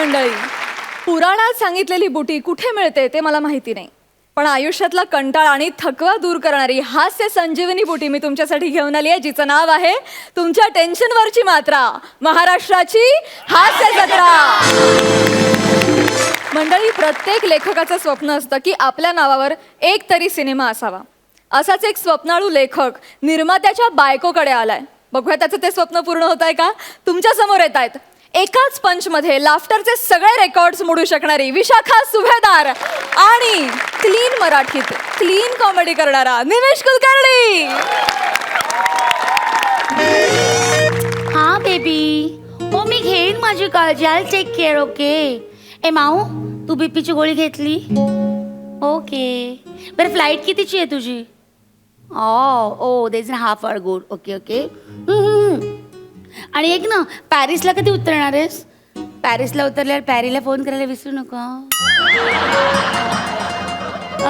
मंडळी, पुराणात सांगितलेली बुटी कुठे मिळते ते मला माहिती नाही, पण आयुष्यातला कंटाळा आणि थकवा दूर करणारी हास्य संजीवनी बुटी मी तुमच्यासाठी घेऊन आली आहे, जिचं नाव आहे तुमच्या टेन्शनवरची मात्रा, महाराष्ट्राची हास्य जत्रा. मंडळी, प्रत्येक लेखकाचं स्वप्न असतं की आपल्या नावावर एक तरी सिनेमा असावा. असाच एक स्वप्नाळू लेखक निर्मात्याच्या बायकोकडे आलाय. बघूया त्याचं ते स्वप्न पूर्ण होत आहे का. तुमच्या समोर येत आहेत एकाच पंचमध्ये लाफ्टरचे सगळे रेकॉर्ड्स मोडू शकणारी विशाखा सुभेदार आणि क्लीन मराठीत क्लीन कॉमेडी करणारा निमेश कुलकर्णी. हा बेबी, हो मी घेईन माझी काळजी. I take care. ओके. ए माऊ, तू बीपीची गोळी घेतली? ओके. बरं, फ्लाईट कितीची आहे तुझी? Oh they is half hour good. Okay okay. आणि एक ना, पॅरिसला कधी उतरणार आहेस? पॅरिसला उतरल्यावर पॅरीला फोन करायला विसरू नका.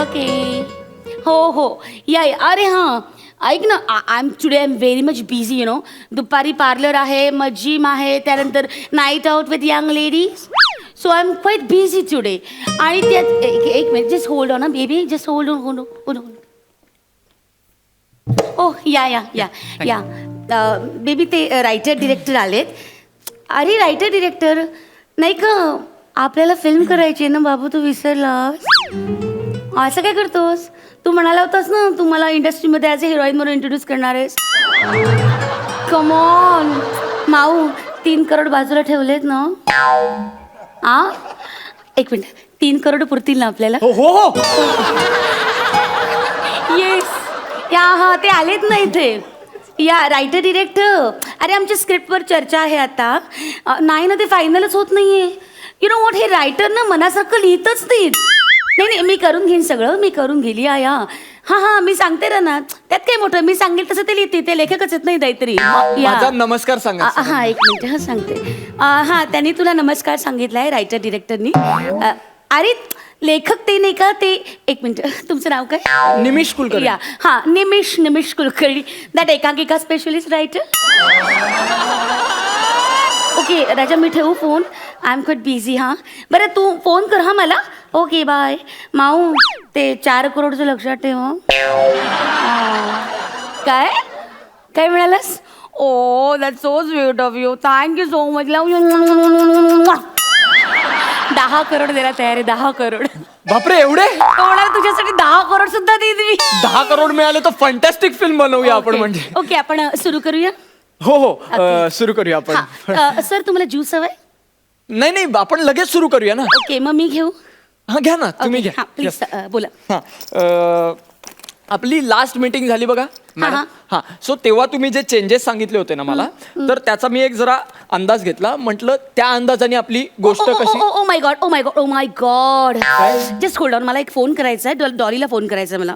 ओके. हो या. अरे हां, ऐक ना, I am very much busy you know. दुपारी पार्लर आहे, मग जिम आहे, त्यानंतर night out with young ladies. So I am quite busy today. आणि त्यात एक minute, just hold on baby, just hold on. Oh yeah baby, ते writer director आलेत. अरे रायटर डिरेक्टर नाही का, आपल्याला फिल्म करायची आहे ना बाबू, तू विसरलास? असं काय करतोस? तू म्हणाला होतास ना तू मला इंडस्ट्रीमध्ये ॲज अ हिरोईन म्हणून इंट्रोड्यूस करणार आहेस. कम ऑन माऊ, 3 करोड बाजूला ठेवलेत ना? एक मिनिट, 3 करोड पुरतील ना आपल्याला? हो. येस. हा ते आलेत ना इथे. या रायटर डिरेक्टर, अरे आमच्या स्क्रिप्टवर चर्चा आहे आता. नाही ना, ते फायनलच होत नाहीये. यु नो वॉट, हे रायटर ना मनासारखं लिहितच नाहीत. नाही, मी करून घेईन सगळं, मी करून गेली. हां मी सांगते ना, त्यात काय मोठं, मी सांगेल तसं ते लिहिते. ते लेखकच येत नाही काहीतरी. माझा नमस्कार सांगा. हां एक मिनिट, सांगते. हां, त्यांनी तुला नमस्कार सांगितलाय रायटर डिरेक्टरनी. अरे लेखक ते नाही का, ते एक मिनिट, तुमचं नाव काय? निमिष कुलकर्णी. हां निमिष कुलकर्णी, दॅट एकांकिका स्पेशलिस्ट रायटर. ओके राजा, मी ठेवू phone? I am quite busy. हां बरं, तू फोन कर हां मला. Okay bye. माऊ, ते 4 करोडचं लक्षात ठेव. काय म्हणालास? Oh that so sweet of you, thank you so much. Love you. 10 crore द्यायला तयार आहे. 10 करोड. बापरे, एवढे? तुझ्यासाठी 10 करोड सुद्धा देईन मी. 10 करोड मिळाले तर फंटॅस्टिक फिल्म बनवूया आपण. म्हणजे ओके, आपण सुरू करूया. हो सुरू करूया आपण. सर, तुम्हाला ज्यूस हवाय? नाही, आपण लगेच सुरू करूया ना. ओके, मग मी घेऊ? हा घ्या ना, तुम्ही घ्या. प्लीज बोला. आपली लास्ट मीटिंग झाली बघा मॅडम. हां, सो तेव्हा तुम्ही जे चेंजेस सांगितले होते ना मला, तर त्याचा मी एक जरा अंदाज घेतला. म्हटलं त्या अंदाजाने आपली गोष्ट कशी. Oh my God. Just hold on, मला एक फोन करायचा आहे. डॉलीला फोन करायचा आहे मला.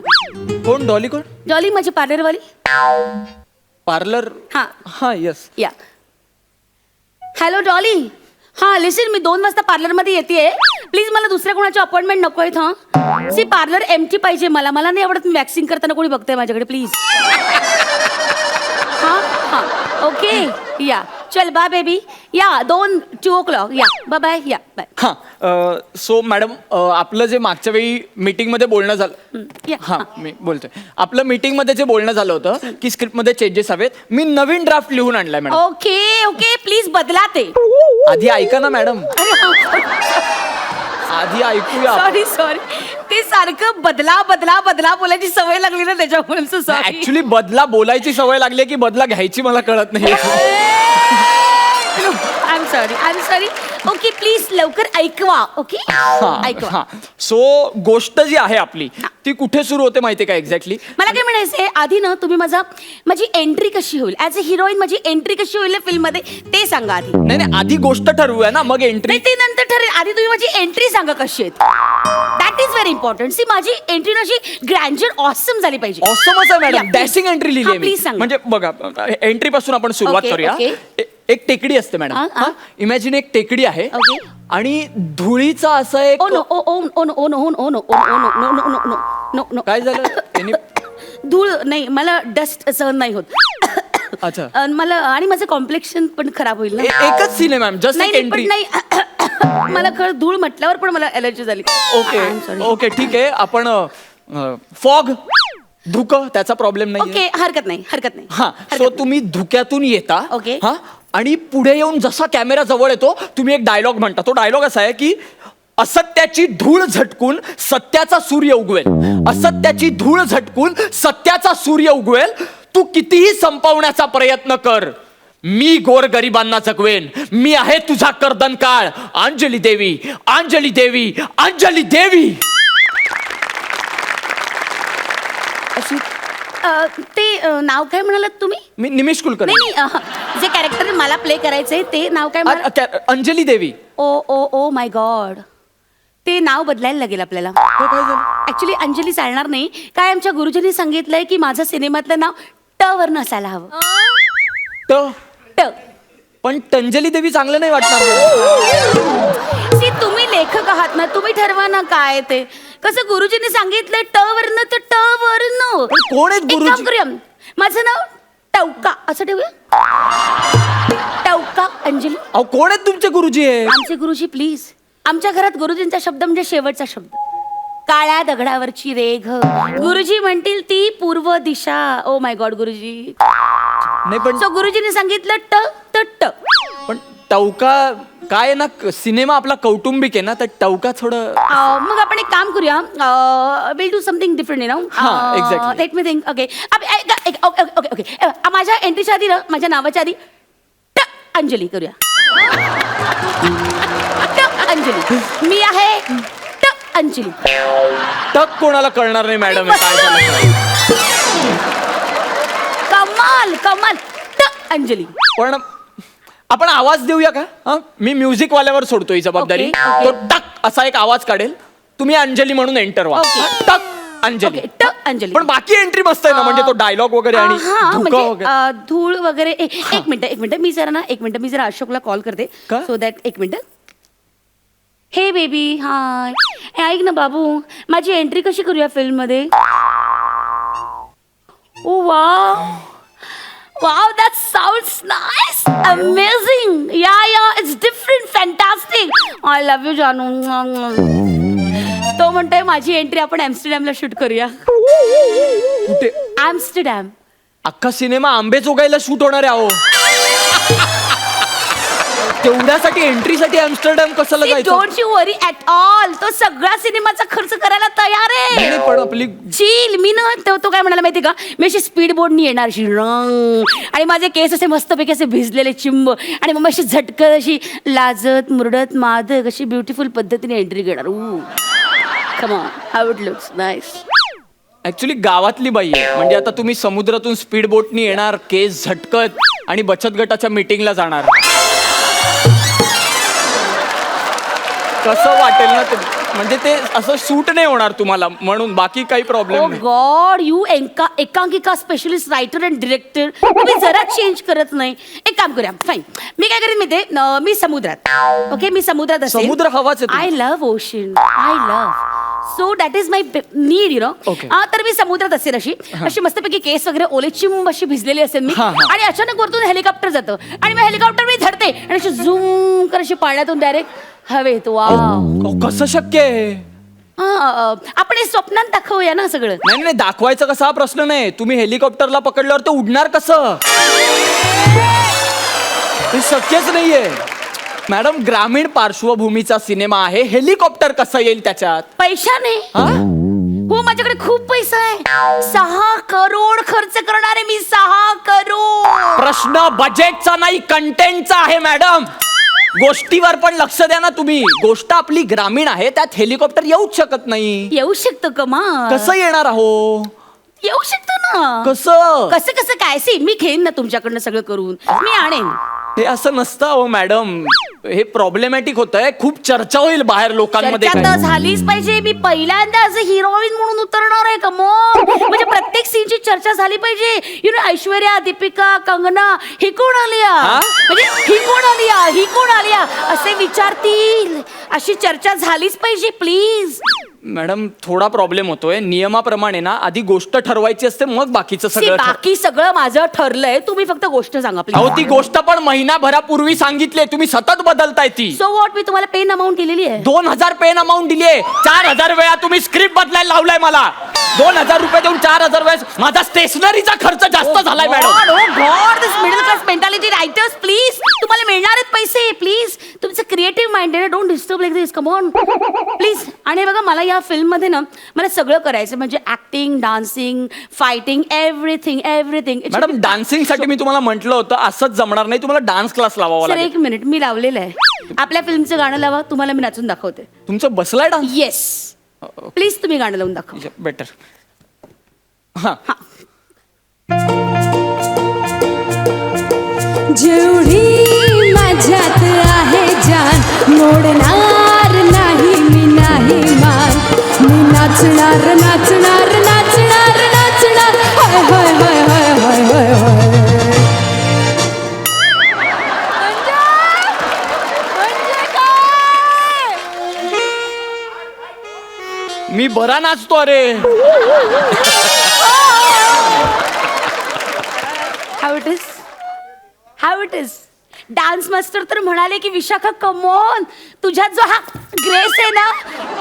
कोण? डॉली? कोण? डॉली, माझी पार्लरवाली. पार्लर? हां येस. या. Hello Dolly. हां लिसन, मी 2 वाजता पार्लरमध्ये येते. प्लीज मला दुसऱ्या कोणाची अपॉइंटमेंट नको आहेत. सी पार्लर एम्प्टी पाहिजे मला. मला नाही आवडत मी वॅक्सिंग करताना कोणी बघतंय माझ्याकडे. प्लीज. हां ओके. या चल बाय बेबी. या 2 o'clock. या बाय. या बाय. हां, सो मॅडम, आपलं जे मागच्या वेळी मीटिंगमध्ये बोलणं झालं. हां, मी बोलतोय. आपलं मीटिंगमध्ये जे बोलणं झालं होतं की स्क्रिप्टमध्ये चेंजेस हवेत, मी नवीन ड्राफ्ट लिहून आणलाय मॅडम. ओके प्लीज बदला ते. आधी ऐका ना मॅडम, आधी ऐकूया. सॉरी ते सारखं बदला बोलायची सवय लागली ना, त्याच्यामुळे. ऍक्च्युली बदला बोलायची सवय लागली की बदला घ्यायची मला कळत नाही. I am sorry. Okay please लवकर ऐकवा. ओके ऐकवा. सो गोष्ट जी आहे आपली ती कुठे सुरू होते माहितीये का एक्झॅक्टली? मला काय म्हणायचंय, आधी ना तुम्ही माझी एंट्री कशी होईल ॲज अ हिरोईन, माझी एंट्री कशी होईल फिल्म मध्ये ते सांगा आधी. नाही, आधी गोष्ट ठरवूया ना, मग एंट्री. ते नंतर ठरेल. आधी तुम्ही माझी एंट्री सांगा कशी आहे. That is very important. See माझी एंट्री अशी ग्रँजर ऑसम झाली पाहिजे. ऑसमच आहे मॅडम, डॅशिंग एंट्री लिहिली प्लीज सांगा. म्हणजे बघा, एंट्री पासून आपण सुरुवात करूया. एक टेकडी असते मॅडम. इमॅजिन एक टेकडी आहे आणि धुळीचा असा एक. काय झालं? धूळ नाही, मला डस्ट सहन नाही होत. अच्छा. मला आणि माझं कॉम्प्लेक्शन पण खराब होईल ना. एकच सीन आहे मॅम, जस्ट एक एंट्री. नाही मला कळ धूळ म्हटल्यावर पण मला एलर्जी झाली. Okay I'm sorry. ओके ठीक आहे आपण फॉग धुकं त्याचा प्रॉब्लेम नाही ओके हरकत नाही हरकत नाही. हा सो तुम्ही धुक्यातून येता ओके. हा आणि पुढे येऊन जसा कॅमेरा जवळ येतो तुम्ही एक डायलॉग म्हणता. तो डायलॉग असा आहे की असत्याची धूळ झटकून सत्याचा सूर्य उगवेल. असत्याची धूळ झटकून सत्याचा सूर्य उगवेल. तू कितीही संपवण्याचा प्रयत्न कर, मी गोरगरिबांना जगवेन. मी आहे तुझा कर्दन काळ. अंजली देवी, अंजली देवी, अंजली देवी. अशी ते नाव काय म्हणालात तुम्ही? मी निमिष कुलकर्णी. नाही नाही जे कॅरेक्टर मला प्ले करायचंय ते नाव काय म्हणाल? अंजली देवी. ओ ओ ओ माय गॉड, ते नाव बदलायला लागेल आपल्याला. काय झालं? ऍक्च्युली अंजली चालणार नाही. काय आमच्या गुरुजींनी सांगितलंय की माझं सिनेमातलं नाव ट वरनं असायला हवं. ट. पण टंजली देवी चांगलं नाही वाटणार मला. See, तुम्ही लेखक आहात ना, तुम्ही ठरवा ना काय ते. कसं गुरुजींनी सांगितलंय ट वरनं तर ट वरनं. कोण आहेत एक काम गुरुजी? करूया, माझं नाव टवका असं ठेवूया. टवका अंजली. अहो कोण आहेत तुमचे गुरुजी आहे? आमचे गुरुजी प्लीज. आमच्या घरात गुरुजींचा शब्द म्हणजे शेवटचा शब्द. काळ्या दगडावरची रेघ. गुरुजी म्हणतील ती पूर्व दिशा. ओ माय गॉड गुरुजी. नाही पण सो गुरुजींनी सांगितलं ट त ट. पण टवका काय आहे ना, सिनेमा आपला कौटुंबिक आहे ना, तर टवका थोडं. मग आपण एक काम करूया. Will do something different you know. हां, exactly. Let me think. Okay okay okay. माझ्या एंट्रीच्या आधी ना, माझ्या नावाच्या आधी ट अंजली करूया. ट अंजली. मी आहे ट अंजली. टक कोणाला कळणार नाही मॅडम हे काय झालं. कमाल कमाल. ट अंजली. पण आपण आवाज देऊया का? हा मी म्युझिक वाल्यावर सोडतो ही जबाबदारी. Okay, okay. तो टक असा एक आवाज काढेल, तुम्ही अंजली म्हणून एंटर व्हा. Okay. टक अंजली. Okay, ट अंजली. पण बाकी एंट्री मस्त आहे ना, म्हणजे तो डायलॉग वगैरे आणि हा, धुकं म्हणजे, वगैरे. धूळ वगैरे. एक मिनिट मी जरा ना, एक मिनिट मी जरा अशोकला कॉल करते. का? सो दॅट एक मिनिट. Hey baby hi. ऐक ना बाबू, माझी एंट्री कशी करूया फिल्म मध्ये? Oh wow wow, that sounds nice, amazing. Yeah it's different, fantastic. I love you जानू. तो म्हणतोय माझी एंट्री आपण ॲम्स्टरडॅमला शूट करूया. कुठे? ॲम्स्टरडॅम. अख्खा सिनेमा आंबेजोगाईला शूट होणार आहे. अहो तेवढ्यासाठी एंट्रीसाठी अँम्स्टरडॅम कसं लगायचं? Don't you worry at all. तो सगळा सिनेमाचा खर्च करायला तयार आहे. नाही, पण आपली चिल. मी ना तो काय म्हणाला माहिती का, मी अशी स्पीड बोर्डनी येणार अशी रंग, आणि माझे केस असे मस्तपैकी असे भिजलेले चिंब, आणि मग अशी झटकत अशी लाजत मुरडत मादक अशी ब्युटिफुल पद्धतीने एंट्री घेणार. Come on, how it looks nice. Actually गावातली बाई आहे. म्हणजे आता तुम्ही समुद्रातून स्पीड बोटनी येणार, केस झटकत, आणि बचत गटाच्या मीटिंगला जाणार. कसं वाटेल ना ते? म्हणजे ते असं शूट नाही होणार तुम्हाला, म्हणून बाकी काही ओ प्रॉब्लेम नाही. गॉड, यू एकांकिका स्पेशलिस्ट रायटर अँड डिरेक्टर, तुम्ही जरा चेंज करत नाही. एक काम करूया, फाईन. मी काय करेन माहिती, मी समुद्रात. ओके, मी समुद्रात असेल. समुद्र हवाच आहे I love ocean. I love. So that is my need you know. Okay. तर मी समुद्रात असेल अशी मस्तपैकी केस वगैरे ओले चिंब अशी भिजलेली असेल मी. हा, हा. आणि अचानक वरतून हेलिकॉप्टर जातं, आणि मग हेलिकॉप्टर मी धरते आणि अशी झूम कर अशी पाण्यातून डायरेक्ट हवेत. वाव. अहो, कसं शक्य आहे? आपण हे स्वप्नात दाखवूया ना सगळं. नाही नाही, दाखवायचं कसा हा प्रश्न नाही. तुम्ही हेलिकॉप्टरला पकडल्यावर ते उडणार कसं? ते शक्यच नाहीये मॅडम. ग्रामीण पार्श्वभूमीचा सिनेमा आहे, हेलिकॉप्टर कसं येईल त्याच्यात? पैशाने. हा? हो, माझ्याकडे खूप पैसा आहे. 6 करोड खर्च करणार आहे मी. 6 करोड. प्रश्न बजेटचा नाही, कंटेंटचा आहे मॅडम. गोष्टीवर पण लक्ष द्या ना तुम्ही. गोष्ट आपली ग्रामीण आहे, त्यात हेलिकॉप्टर येऊच शकत नाही. येऊ शकतो कमाल. कसं येणार आहो? येऊ शकतो ना. कसं? कसं कसं काय? सी, मी घेईन ना तुमच्याकडनं सगळं करून. मी आणेन. हे असं नसतं हो मॅडम. हे प्रॉब्लेमॅटिक होतंय. खूप चर्चा होईल बाहेर लोकांमध्ये. चर्चा काय? तर झालीच पाहिजे. मी पहिल्यांदा ॲज अ हिरोईन म्हणून उतरणार आहे. कमोन, म्हणजे प्रत्येक सीनची चर्चा झाली पाहिजे. यु नो, ऐश्वर्या, दीपिका, कंगना, ही कोण आलिया, हा? म्हणजे ही कोण आलिया, ही कोण आलिया असे विचारतील. अशी चर्चा झालीच पाहिजे प्लीज. मॅडम थोडा प्रॉब्लेम होतोय. नियमाप्रमाणे ना आधी गोष्ट ठरवायची असते, मग बाकीचं सगळं बाकी सगळं माझं ठरलंय, तुम्ही फक्त गोष्ट सांगा अहो प्लीज. ती गोष्ट पण महिनाभरापूर्वी सांगितली, तुम्ही सतत बदलताय ती. सो वॉट, मी तुम्हाला पेन अमाऊंट दिलेली आहे. 2000 पेन अमाऊंट दिलीये. 4000 वेळा तुम्ही स्क्रिप्ट बदलायला लावलाय मला. 2000 रुपये देऊन 4000 वेळेस माझा स्टेशनरीचा खर्च जास्त झालाय madam. God, this middle class mentality writers please, तुम्हाला मिळणार आहेत पैसे प्लीज. तुमचं क्रिएटिव्ह माइंड आहे, don't disturb like this, come on please. आणि बघा मला या फिल्म मध्ये ना मला सगळं करायचं, म्हणजे acting, dancing, fighting, everything everything. Madam dancing साठी मी तुम्हाला म्हटलं होतं असंच जमणार नाही, तुम्हाला डान्स क्लास लावावा सर लागेल. एक मिनिट, मी लावलेलं आहे. आपल्या फिल्मचं गाणं लावा, तुम्हाला मी नाचून दाखवते. तुमचं बसलाय डान्स. येस प्लीज, तुम्ही गाणं लावून दाखवा. बेटर. हा जेवढी माझ्यात आहे जान, मोडणार नाही मी, नाही मान. मी नाचणार नाचणार नाचणार नाचणार, हाय हाय हाय हाय हाय हाय हाय. मी बरा नाचतो अरे. How it is, how it is. Dance master तर म्हणाले की विशाखा कमॉन, तुझ्यात जो हा ग्रेस आहे ना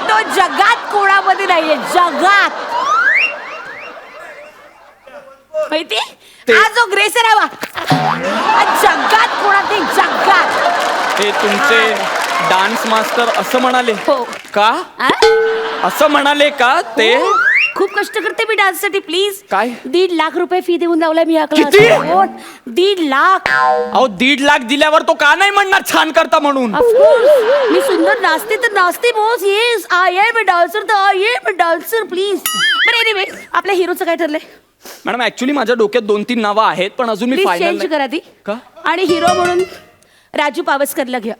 तो जगात कोणामध्ये नाहीये, जगात. माहिती हा जो ग्रेस आहे ना हा जगात कोणात नाही, जगात. हे तुमचे डान्स मास्टर असं म्हणाले हो. का? आ? असं म्हणाले का ते? खूप कष्ट करते मी डान्स साठी प्लीज. काय? 1.5 लाख रुपये फी देऊन लावलाय मी हा क्लास. किती? 1.5 लाख. अहो 1.5 लाख दिल्यावर तो का नाही म्हणणार छान करता म्हणून? ऑफकोर्स मी सुंदर नाचते तर नाचते boss. Yes I am a dancer, तर I am a dancer please. बरं एनिवे, आपल्या हिरोचं काय ठरलंय? मॅडम ऍक्च्युली माझ्या डोक्यात 2-3 नावं आहेत पण अजून मी प्लीज फायनल चेंज करा ती. का? आणि हिरो म्हणून राजू पावसकरला घ्या.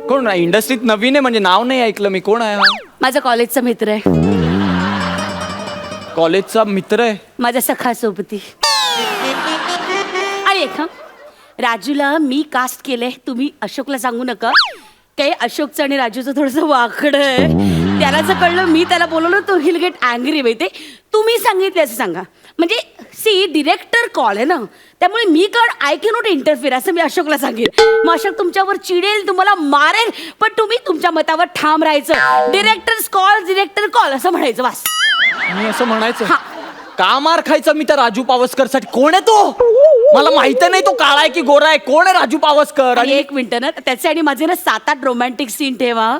कोण इंडस्ट्रीत नवीन आहे म्हणजे नाव नाही ऐकलं मी. कोण आहे हा? माझा कॉलेजचा मित्र आहे, कॉलेजचा मित्र आहे. माझा सखा सोबती. आणि एक राजूला मी कास्ट केलंय, तुम्ही अशोकला सांगू नका. काही अशोकचं आणि राजूचं थोडंसं वाकडं आहे. त्याला जर कळलं मी त्याला बोलवलं तो हिल गेट अँग्री. माहिती तुम्ही सांगितले असं सांगा. म्हणजे सी डिरेक्टर कॉल आहे ना, त्यामुळे मी आय कॅन नॉट इंटरफिअर असं मी अशोकला सांगेन. मग अशोक तुमच्यावर चिडेल, तुम्हाला मारेल, पण तुम्ही तुमच्या मतावर ठाम राहायचं. डिरेक्टर्स कॉल, डिरेक्टर कॉल असं म्हणायचं बस. मी असं म्हणायचं हा. का मार खायचा मी त्या राजू पावसकर साठी? कोण आहे तो? मला माहित नाही तो काळा आहे की गोरा आहे. कोण आहे राजू पावसकर? आणि एक मिनिट ना, त्याचे आणि माझे ना 7-8 रोमॅन्टिक सीन ठेवा,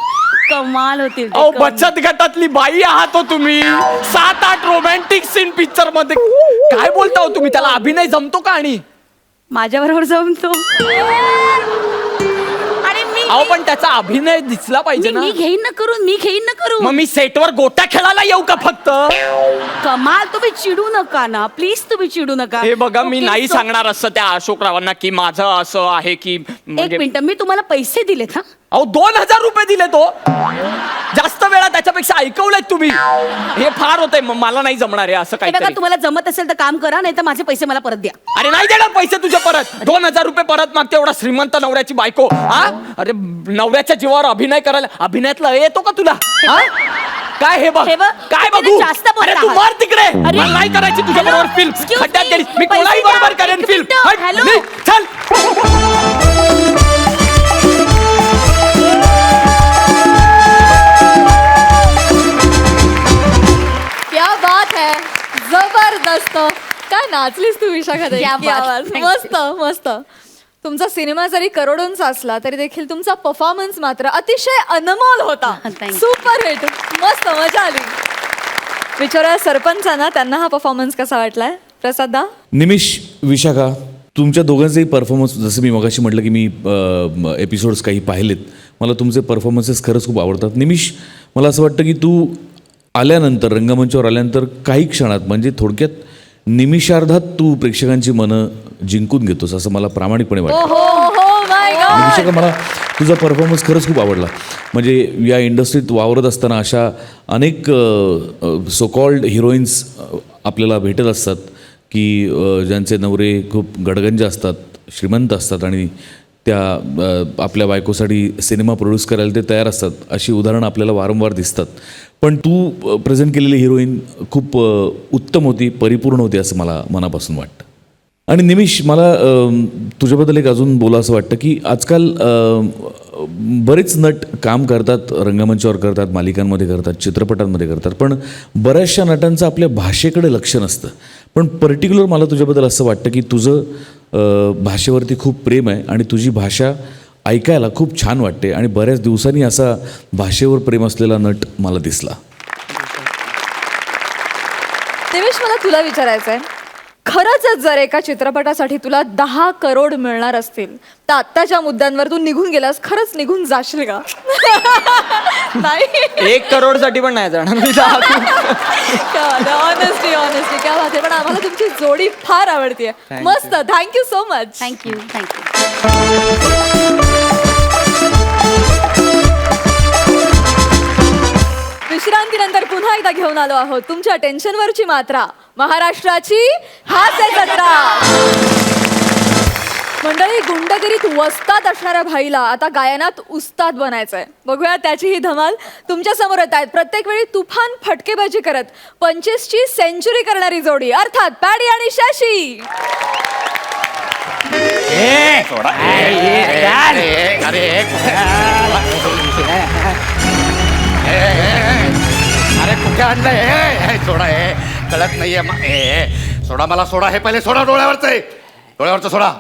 कमाल होतील ते, अहो कमाल. बचत गटातली बाई आहात हो तुम्ही. 7-8 रोमॅन्टिक सीन पिक्चर मध्ये काय बोलता हो तुम्ही? त्याला अभिनय जमतो का? आणि माझ्याबरोबर जमतो. आणि मी अहो पण त्याचा अभिनय दिसला पाहिजे ना. मी घेईन ना करून, मी घेईन ना मग करून. मी सेटवर गोट्या खेळायला येऊ का फक्त? कमाल, तुम्ही चिडू नका ना प्लीज, तुम्ही चिडू नका. हे बघा मी Okay, नाही so- सांगणार असं त्या अशोकरावांना की माझं असं आहे की एक म्हणजे मिनिट, मी तुम्हाला पैसे दिलेत हा. अहो 2000 रुपये दिले तो. जास्त वेळा त्याच्यापेक्षा ऐकवलंय तुम्ही. हे फार होतंय. मला नाही जमणार आहे असं हे बघा, काहीतरी. तुम्हाला जमत असेल तर काम करा, नाही तर माझे पैसे मला परत द्या. अरे नाही देणार पैसे तुझे परत. 2000 रुपये परत मागते एवढा श्रीमंत नवऱ्याची बायको. हा अरे नवऱ्याच्या जीवावर अभिनय करायला. अभिनयातला येतो का तुला? हा? काय हे बघ हे बघ, काय तुम्ही बघू? जास्त बोलत अरे तू आहात. मार तिकडे. अरे, मला नाही करायची तुझ्या बरोबर हॅलो, फिल्म. excuse खड्ड्यात me, गेली मी. पैसे कोणाही द्या, बरोबर एक करेन फिल्म. मिनिटं, हॅलो. चल. क्या बात है, जबरदस्त. काय नाचलीस तू विशाखा ताई. क्या क्या बात. बात. Thank मस्त मस्त. तुमचा सिनेमा जरी करोडोंचा असला तरी देखील तुमचा परफॉर्मन्स मात्र अतिशय अनमोल होता. Thank you. सुपर हिट, मस्त मजा आली. विचारा सरपंचांना, त्यांना हा परफॉर्मन्स कसा वाटलाय? प्रसादा. निमिष, विशाखा, तुमच्या दोघांचेही परफॉर्मन्स, जसं मी मगाशी म्हटलं की मी एपिसोड्स काही पाहिलेत, मला तुमचे परफॉर्मन्सेस खरंच खूप आवडतात. निमिष, मला असं वाटतं की तू आल्यानंतर, रंगमंचावर आल्यानंतर काही क्षणात, म्हणजे थोडक्यात निमिषार्धात तू प्रेक्षकांची मनं जिंकून घेतोस असं मला प्रामाणिकपणे ओ वाटतं. हो हो माय आणि गॉड. विशाखा, मला तुझा परफॉर्मन्स खरंच खूप आवडला. म्हणजे या इंडस्ट्रीत वावरत असताना अशा अनेक सो कॉल्ड हिरोईन्स आपल्याला भेटत असतात की ज्यांचे नवरे खूप गडगंज असतात, श्रीमंत असतात आणि त्या आपल्या बायकोसाठी सिनेमा प्रोड्यूस करायला ते तयार असतात, अशी उदाहरणं आपल्याला वारंवार दिसतात. पण तू प्रेझेंट केलेली हिरोईन खूप उत्तम होती, परिपूर्ण होती असं मला मनापासून वाटतं. आणि निमिष, मला तुझ्याबद्दल एक अजून बोला असं वाटतं की आजकाल बरेच नट काम करतात, रंगमंचावर करतात, मालिकांमध्ये करतात, चित्रपटांमध्ये करतात, पण बऱ्याचशा नटांचं आपल्या भाषेकडे लक्ष नसतं. पण पर्टिक्युलर मला तुझ्याबद्दल असं वाटतं की तुझं भाषेवरती खूप प्रेम आहे आणि तुझी भाषा ऐकायला खूप छान वाटते आणि बऱ्याच दिवसांनी असा भाषेवर प्रेम असलेला नट मला दिसला. देवेश, मला तुला विचारायचं आहे, खरंच जर एका चित्रपटासाठी तुला 10 करोड मिळणार असतील तर आत्ताच्या मुद्द्यांवर तू निघून गेलास, खरंच निघून जाशील का? नाही, 1 करोड साठी पण नाही जाणार मी. ऑनेस्टली ऑनेस्टली काय बात आहे. पण आम्हाला तुमची जोडी फार आवडतीये. मस्त, thank you so much. Thank you thank you. विश्रांतीनंतर पुन्हा एकदा घेऊन आलो आहोत तुमच्या टेन्शनवरची मात्रा, महाराष्ट्राची हास्य जत्रा. मंडळी, गुंडगिरीत वस्ताद असणाऱ्या भाईला आता गायनात उस्ताद बनायचंय. बघूया त्याची ही धमाल. तुमच्या समोर येत आहेत प्रत्येक वेळी तुफान फटकेबाजी करत 25ची सेंचुरी करणारी जोडी, अर्थात पॅडी आणि शशी. अरे कुठे आणलंय? सोडा हे कळत नाहीये. सोडा मला, सोडा हे पहिले सोडा. डोळ्यावरचं सोडा.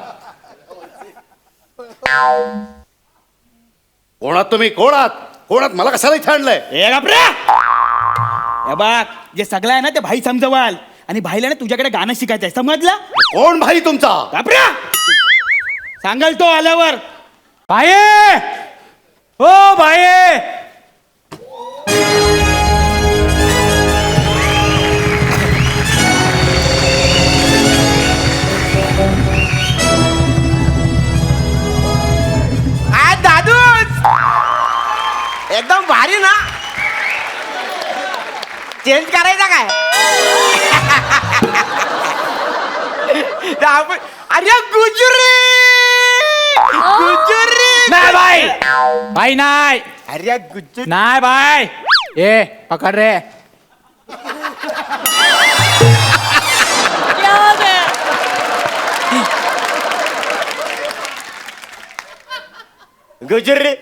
कोणात तुम्ही? कोणात मला कशाला इथे आणलंय? बघ, जे सगळं आहे ना ते भाई समजवाल आणि भाईला ना तुझ्याकडे गाणं शिकायचंय, समजलं? कोण भाई तुमचा? बापरा, सांगाल तो आल्यावर. भाये, हो भाये. एकदम भारी ना. चेंज करायचा काय? अरे गुजरी नाही बाई, भाई नाही. अरे गुजरी नाही बाय. ए पकड रे. गुजरी,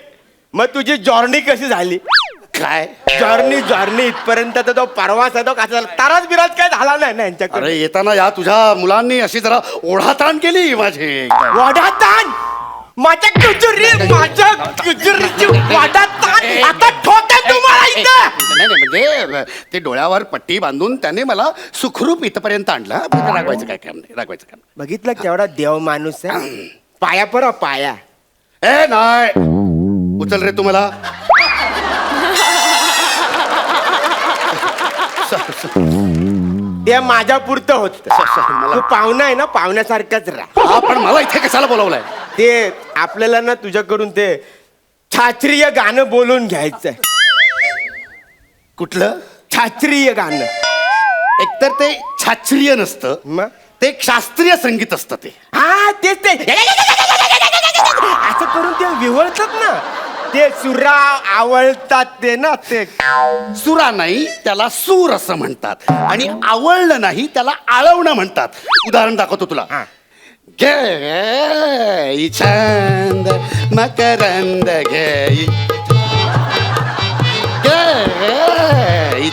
मग तुझी जॉर्नी कशी झाली? काय? जॉर्नी इथपर्यंत तो प्रवास आहे तो कसा झाला? ताराच बिराज काय झाला नाही ना यांच्याकडे? अरे येताना या तुझ्या मुलांनी अशी जरा ओढाताण केली माझी. वाडातान माझ्या गुजरीची वाडातान आता ठोकेन तुम्हाला इथं. नाही म्हणजे ते डोळ्यावर पट्टी बांधून त्याने मला सुखरूप इथपर्यंत आणलं. रागवायचं काय काम नाही. बघितलं केवढा देव माणूस आहे. पाया पर पाया. ए नाही, उचल रे तुम्हाला. ते माझ्या पुरतं होत. तू पाहुणा आहे ना, पाहुण्यासारखाच राहा. हा, पण मला इथे कशाला बोलवलंय? ते आपल्याला ना तुझ्याकडून ते शास्त्रीय गाणं बोलून घ्यायचंय. कुठलं शास्त्रीय गाणं? एकतर ते शास्त्रीय नसतं, मग ते एक शास्त्रीय संगीत असतं. ते हा तेच ते असं करून ते विवळतात ना, ते सुरा आवळतात ते ना. ते सुरा नाही, त्याला सूर असं म्हणतात. आणि आवळलं नाही त्याला आळवणं म्हणतात. उदाहरण दाखवतो तुला. हा. घे छंद मकरंद घे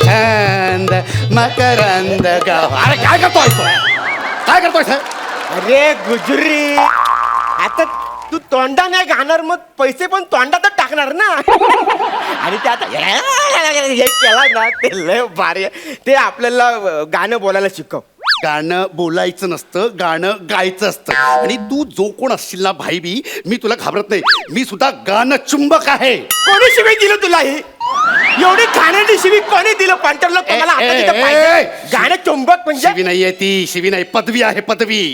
छंद मकरंद गाव. अरे काय करतोय तो? काय करतोय सर? अरे गुजरी, आता तू तोंडा नाही गाणार, मग पैसे पण तोंडातच टाकणार ना. आणि ते आता हे केला ना, ते लय भारी आहे. ते आपल्याला गाणं बोलायला शिकव. गाणं बोलायचं नसतं, गाणं गायचं असतं. आणि तू जो कोण असशील ना भाई बी, मी तुला घाबरत नाही. मी सुद्धा गाणं चुंबक आहे. कोणी शिवी दिलं तुला? ही एवढी गाण्याची शिवी कोणी दिलं? पंटरला कोणाला आता तिथं पाहिजे? गाणं चुंबक म्हणजे शिवी नाहीये ती, शिवी नाही, पदवी आहे. पदवी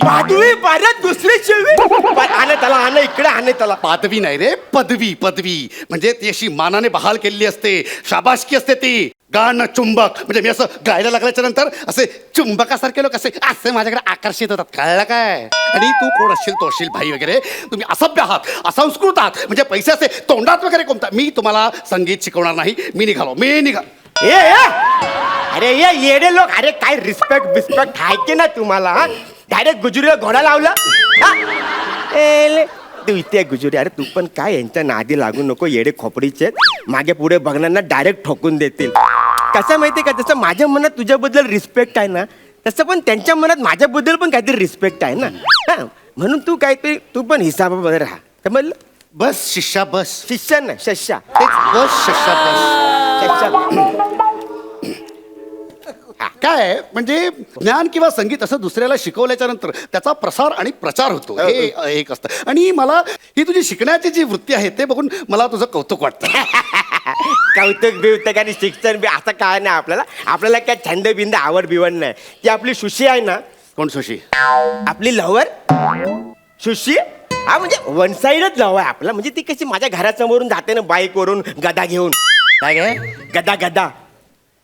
पाहिजे दुसरी शिवी. आणे त्याला, आणे इकडे, आणे त्याला. पदवी नाही रे, पदवी. पदवी म्हणजे ती अशी मानाने बहाल केलेली असते, शाबासकी असते ती. गाणं चुंबक म्हणजे मी असं गायला लागल्याच्या नंतर असे चुंबकासारखे लोक असे माझ्याकडे आकर्षित होतात, कळलं काय? आणि तू कोण असशील, तो असशील भाई वगैरे, तुम्ही असभ्य आहात, असंस्कृत आहात, म्हणजे पैसे असे तोंडात वगैरे कोणता. मी तुम्हाला संगीत शिकवणार नाही, मी निघालो. ए अरे ये येडे लोक, अरे काय रिस्पेक्ट आहे की ना तुम्हाला? डायरेक्ट गुजुरीला घोडा लावला हा? तू इथे गुजुरी, अरे तू पण काय यांच्या नादी लागू नको, येडे खोपडीचे मागे पुढे बघणाऱ्यांना डायरेक्ट ठोकून देतील. कसं माहितीये का, जसं माझ्या मनात तुझ्याबद्दल रिस्पेक्ट आहे ना, तसं पण त्यांच्या मनात माझ्याबद्दल पण काहीतरी रिस्पेक्ट आहे ना. हा, म्हणून तू काहीतरी तू पण हिसाबामध्ये राहा, समजलं? बस शिष्या बस. शिष्य ना शस्या बस शिष्या बस. काय आहे, म्हणजे ज्ञान किंवा संगीत असं दुसऱ्याला शिकवल्याच्या नंतर त्याचा प्रसार आणि प्रचार होतो, हे एक असतं. आणि मला ही तुझी शिकण्याची जी वृत्ती आहे ते बघून मला तुझं कौतुक वाटतं. कौतुक बिवतक आणि शिक्षण बी असं काय नाही आपल्याला काय छंद बिंद आवड बिवड नाही. ती आपली सुशी आहे ना. कोण सुशी? आपली लवर सुशी. हा म्हणजे वन साइडच लव आहे आपला. म्हणजे ती कशी माझ्या घरासमोरून जाते ना बाईकवरून गदा घेऊन. काय काय? गदा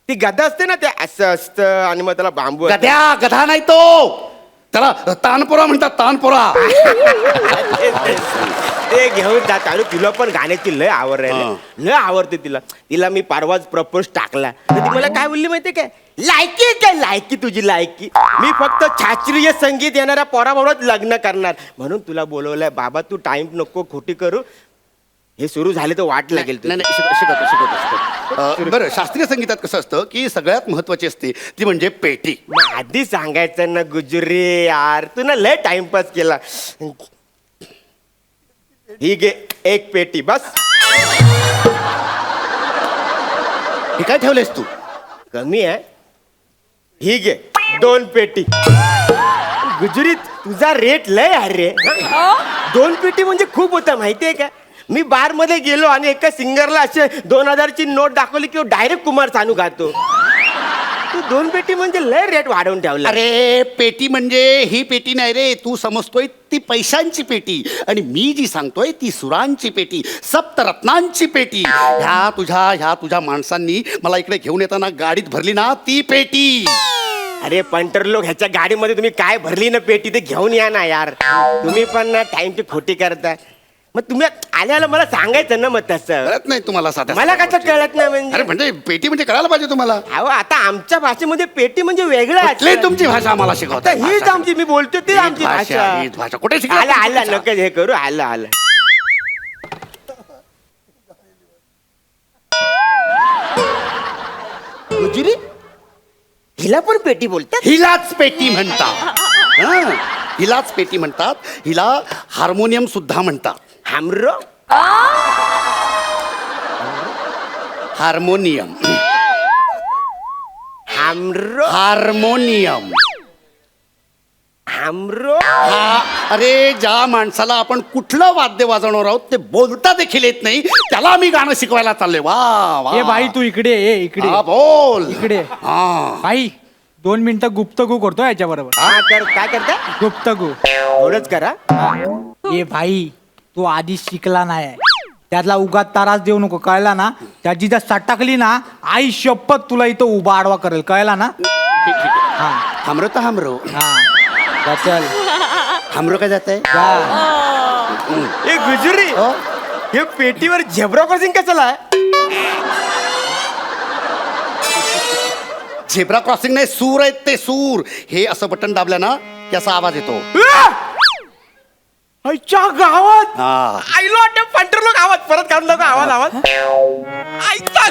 ती गदा असते ना, ते असं असतं आणि मग त्याला बांबू असतं. गधा नाही तो, त्याला तानपोरा म्हणतात, तानपोरा. ते घेऊन जात. आणि तुला पण गाण्याची लय आवड राहिली, लय आवडते तिला मी परवाच प्रपोज टाकला तर ती मला काय बोलली माहितीये काय? लायकी काय लायकी तुझी लायकी, मी फक्त शास्त्रीय संगीत येणाऱ्या पोराबरोबर लग्न करणार म्हणून तुला बोलवलंय. बाबा तू टाइम नको खोटी करू, हे सुरू झाले तर वाट लागेल. नाही शिकवतो. बरं, शास्त्रीय संगीतात कसं असतं की सगळ्यात महत्वाची असते ती म्हणजे पेटी. मग आधी सांगायचं ना गुजुरी, यार तू ना लय टाइमपास केला. ही घे एक पेटी बस. हे काय ठेवलेस तू? कमी आहे. ही घे 2 पेटी. गुजरीत तुझा रेट लय आहे रे. 2 पेटी म्हणजे खूप होता माहितीये का? मी बार मध्ये गेलो आणि एका सिंगरला असे 2000ची नोट दाखवली की डायरेक्ट कुमार सानू गातो. तू 2 पेटी म्हणजे लय रेट वाढवून ठेवला. अरे पेटी म्हणजे ही पेटी नाही रे, तू समजतोय ती पैशांची पेटी, आणि मी जी सांगतोय ती सुरांची पेटी, सप्तरत्नांची पेटी. ह्या तुझ्या माणसांनी मला इकडे घेऊन येताना गाडीत भरली ना ती पेटी. अरे पंटर लोक, ह्याच्या गाडीमध्ये तुम्ही काय भरली ना पेटी ते घेऊन या ना यार. तुम्ही पण ना टाइमची खोटी करता. मग तुम्ही आल्याला मला सांगायचं ना. मग तसं कळत नाही तुम्हाला साध्या मला कसं कळत नाही म्हणजे? अरे म्हणजे पेटी म्हणजे कळायला पाहिजे तुम्हाला. अहो आता आमच्या भाषेमध्ये पेटी म्हणजे वेगळं कुठली आहे. तुमची भाषा आम्हाला आता शिकवता? हीच आमची, मी बोलतो ती आमची भाषा. भाषा कुठे आला नका हे करू. आलं गुजरी, हिला पण पेटी बोलतात? हिलाच पेटी म्हणतात. हं, हिलाच पेटी म्हणतात. हिला हार्मोनियम सुद्धा म्हणतात. हमरो हार्मोनियम. हमरो हार्मोनियम. हमरो हा, अरे ज्या माणसाला आपण कुठलं वाद्य वाजवणार आहोत ते बोलता देखील येत नाही, त्याला मी गाणं शिकवायला चालले. वा वा. ए भाई तू इकडे ये, इकडे हा, बोल. इकडे. हा. भाई 2 मिनिटं गुप्तगू करतो याच्या बरोबर. काय करता? गुप्तगू. एवढंच करा. ए भाई तू आधी शिकला नाही, त्यातला उगाच त्रास देऊ नको, कळला ना? त्याची जर सटकली ना, आई शपथ तुला इथं उभा आडवा करेल, कळला ना? ठीक आहे. हा हमरो तर हमरो. हा जा चल हमरो काय जात आहे? जा. ए गुजरी, हे पेटीवर झेब्रा क्रॉसिंग कशाला आहे? झेब्रा क्रॉसिंग नाही, सूर आहेत ते, सूर. हे असं बटन दाबलं ना की असा आवाज येतो. आईच्या गावात हा. आईला वाटतं पंटर लोक आवाज परत काढून दाखव. आवाज आईचा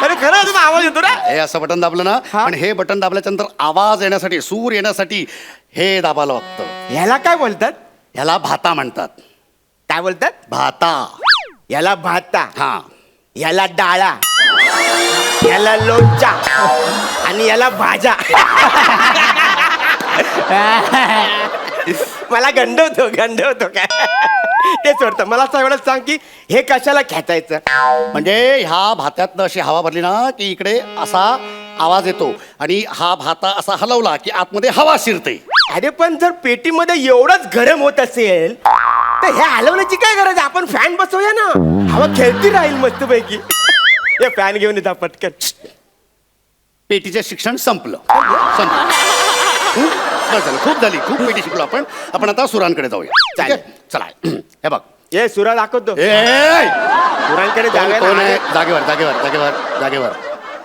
अरे खरं तुला आवाज येतो ना. हे असं बटन दाबलं ना, पण हे बटन दाबल्याच्या नंतर आवाज येण्यासाठी, सूर येण्यासाठी हे दाबायला लागतं. ह्याला काय बोलतात? ह्याला भाता म्हणतात. काय बोलतात? भाता. याला भाता, हा. याला डाळा, याला लोणचा आणि याला भाज्या. मला गंडवतो काय ते सोडतं. मला असं एवढं सांग की हे कशाला खेचायचं? म्हणजे ह्या भात्यातनं अशी हवा भरली ना की इकडे असा आवाज येतो, आणि हा भाता असा हलवला की आतमध्ये हवा शिरते. अरे पण जर पेटीमध्ये एवढंच गरम होत असेल तर हे हलवण्याची काय गरज आहे? आपण फॅन बसवूया ना, हवा खेळती राहील मस्तपैकी. हे फॅन घेऊन येतात पटकन. पेटीचं शिक्षण संपलं. बस झालं, खूप झाली, खूप पेटी शिकलो आपण. आपण आता सुरांकडे जाऊया. ठीक आहे? चला हे बघ. हे सुरा दाखवतो. ए सुरांकडे कोण आहे? जाऊया. जागेवर जागेवर जागेवर जागेवर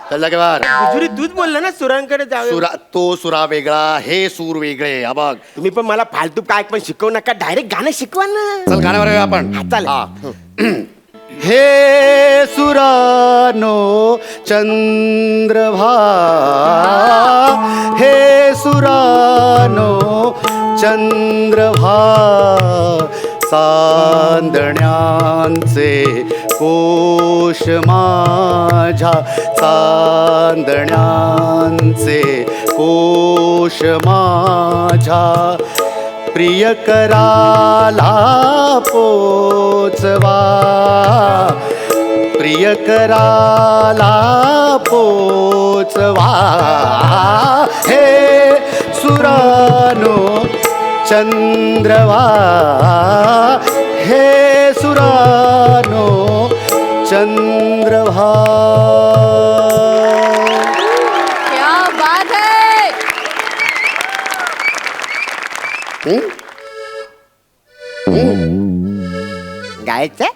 चल जागेवर. गुजुरी तूच बोलला ना सुरांकडे जाऊया. सुरा तो सुरा वेगळा, हे सूर वेगळे. हा बघ, तुम्ही पण मला फालतू काय पण शिकवू नका, डायरेक्ट गाणं शिकवा ना. चल गाण्यावर येऊया आपण. हा, चालेल. हा. हे सुरानो चंद्रभा, हे सुरानो चंद्रभा, चांदण्यांचे कोश माझ्या, चांदण्यांचे कोश माझ्या, प्रियकराला पोचवा, प्रियकराला पोचवा, हे सुरानो चंद्रवा, हे सुरानो चंद्रभा. क्या बात है. गायचं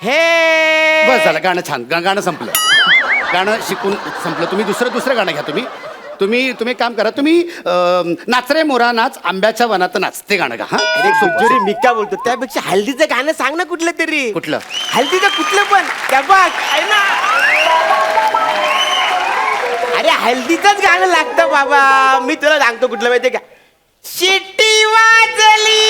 हे बस झालं, गाणं छान. गाणं संपलं, गाणं शिकून संपलं. तुम्ही दुसरं गाणं घ्या. तुम्ही काम करा. तुम्ही नाच रे मोरा नाच, आंब्याच्या वनात नाच, ते गाणं गा. हा अरे गुजुरी मी काय बोलतो, त्यापेक्षा हल्दीचं गाणं सांग ना कुठलं तरी. कुठलं? हल्दीचं कुठलं पण त्या बघ आहे ना. अरे हल्दीचंच गाणं लागतं बाबा. मी तुला सांगतो कुठलं माहितीये का. शिट्टी वाजली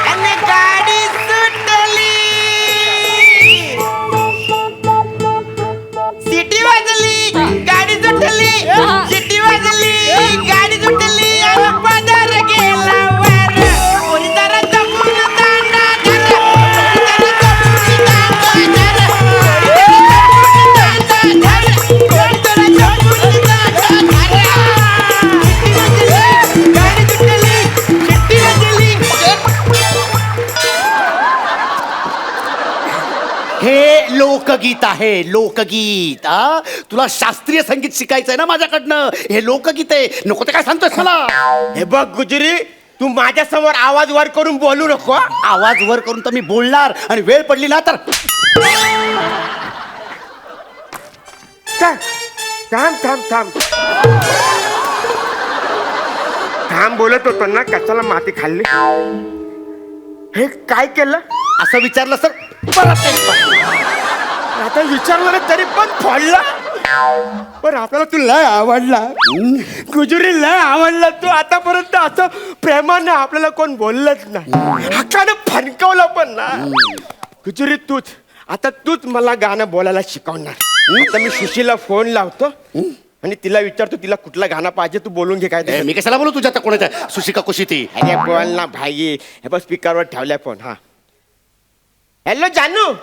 आणि गाडी सुटली. सिटी वाजली गाडी सुटली, सिटी वाजली गाडी सुटली, आणि पदर गेला वर. पोलिसाला जपून दांडा धर, पोलिसाला जपून दांडा धर, गाडी सुटली, सिटी वाजली. हे लोकगीत आहे, लोकगीत. हा तुला शास्त्रीय संगीत शिकायचंय ना माझ्याकडनं. हे लोकगीत आहे. नको ते काय सांगतोस मला. हे बघ गुजुरी, तू माझ्या समोर आवाज वर करून बोलू नको. आवाज वर करून तर मी बोलणार, आणि वेळ पडली ना तर थांब थांब थांब थांब बोलत होतो ना, कशाला माती खाल्ली. हे काय केलं असं विचारलं सर परत एक. आता विचारलं ना तरी पण फोडला. पण आपल्याला तू लय आवडला गुजुरी, लय आवडला तू. आतापर्यंत असं प्रेमानं आपल्याला कोण बोललंच नाही, हक्कानं फणकवलं पण ना. गुजुरी तूच मला गाणं बोलायला शिकवणार. आता मी सुशीला फोन लावतो आणि तिला विचारतो तिला कुठलं गाणं पाहिजे, तू बोलून घे काय ते. मी कशाला बोलू तुझ्या त्या कोणाच्या सुशिका कुशी ती. अरे बोल ना भाई. हे बघ स्पीकरवर ठेवलाय फोन. हा हॅलो जानू.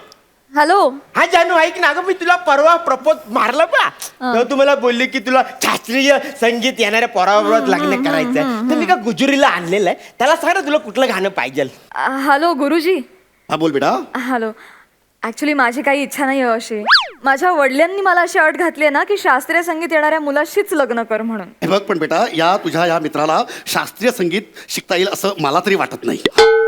हॅलो. हा जानू ऐक ना, अगं मी तुला परवा प्रपोज मारलं बा. तेव्हा तू मला बोलली की तुला शास्त्रीय संगीत येणाऱ्या पोराबरोबर लग्न करायचंय. तर मी का गुजुरीला आणलेलं आहे, त्याला सांग ना तुला कुठलं गाणं पाहिजे. हॅलो गुरुजी. हा बोल बेटा. हॅलो. ॲक्च्युली माझी काही इच्छा नाही आहे अशी. माझ्या वडिलांनी मला अशी अट घातली आहे ना की शास्त्रीय संगीत येणाऱ्या मुलाशीच लग्न कर म्हणून. हे बघ पण बेटा, तुझ्या या मित्राला शास्त्रीय संगीत शिकता येईल असं मला तरी वाटत नाही.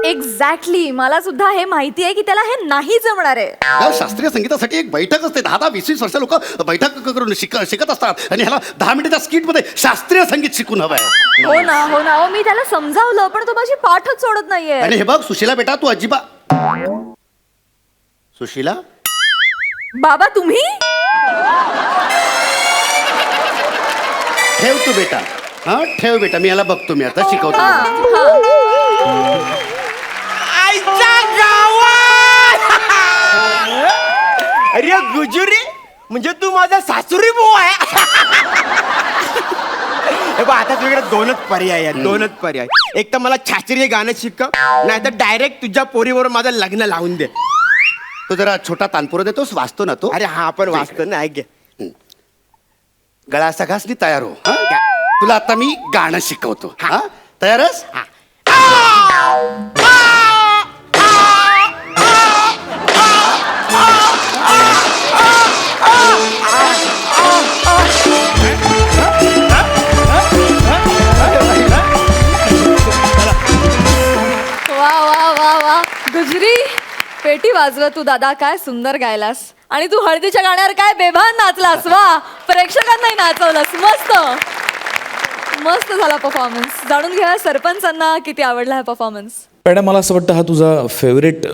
एक्झॅक्टली, मला सुद्धा हे माहिती आहे की त्याला हे नाही जमणार आहे. या शास्त्रीय संगीतासाठी एक बैठक असते. 10-20 वर्ष लोक बैठक करून शिकत असतात, आणि ह्याला 10 मिनिटाच्या स्किट मध्ये शास्त्रीय संगीत शिकून हवंय. हो ना हो ना. मी त्याला समजावलं पण तो माझी पाठच सोडत नाहीये. आणि हे बघ सुशीला बेटा, तू अजिबात. सुशीला बाबा तुम्ही ठेव तू बेटा. हा ठेव बेटा, मी याला बघतो, मी आता शिकवतो. हा, हा. आईच्या गावात. अरे गुजुरी, म्हणजे तू माझा सासुरी भाऊ आहे. हे बघ आता तुझ्याकडे दोनच पर्याय आहेत, दोनच पर्याय. एक तर मला शास्त्रीय गाणं शिकव, नाही तर डायरेक्ट तुझ्या पोरीबरोबर माझं लग्न लावून दे. तो जरा छोटा तानपुरा देतोस, वाचतो ना तो. अरे हा आपण वाचतो ना, ऐक घे. गळा असा घासली तयार हो हा? तुला आता मी गाणं शिकवतो हा तयारच वा वा वा वा गुजरी पेटी वाजव तू दादा, काय सुंदर गायलास. आणि तू हळदीच्या गाण्यावर काय बेभान नाचलास. वा, प्रेक्षकांनाही नाचवलास. मस्त मस्त झाला परफॉर्मन्स. जाणून घ्या सरपंचांना किती आवडला हा परफॉर्मन्स. मॅडम मला असं वाटतं हा तुझा फेवरेट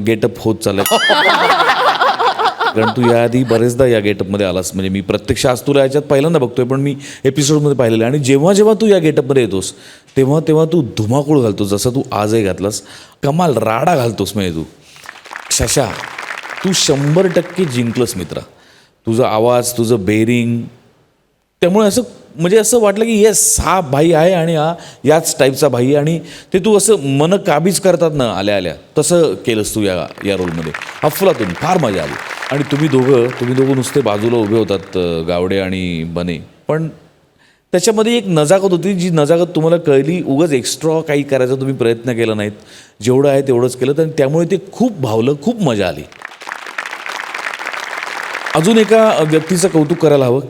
गेटअप होत चाललाय. कारण तू याआधी बरेचदा या गेटअपमध्ये आलास. म्हणजे मी प्रत्यक्ष आज तुला याच्यात पहिल्यांदा बघतोय, पण मी एपिसोडमध्ये पाहिलेलं आहे. आणि जेव्हा जेव्हा तू या गेटअपमध्ये येतोस तेव्हा तेव्हा तू धुमाकूळ घालतोस, जसं तू आजही घातलास. कमाल राडा घालतोस. म्हणजे तू शशा, तू 100% जिंकलंस मित्रा. तुझा आवाज, तुझं बेरिंग, त्यामुळे असं म्हणजे असं वाटलं की येस हा भाई आहे आणि हा याच टाईपचा भाई आहे. आणि ते तू असं मन काबीज करतात ना आल्या आल्या, तसं केलंस तू या रोलमध्ये. अफलातून फार मजा आली. आणि तुम्ही दोघं नुसते बाजूला उभे होतात, गावडे आणि बने, पण त्याच्यामध्ये एक नजाकत होती, जी नजाकत तुम्हाला कळली. उगाच एक्स्ट्रा काही करायचा तुम्ही प्रयत्न केला नाहीत, जेवढं आहे तेवढंच केलं. आणि त्यामुळे ते खूप भावलं, खूप मजा आली. अजून एका व्यक्तीचं कौतुक करायला हवं,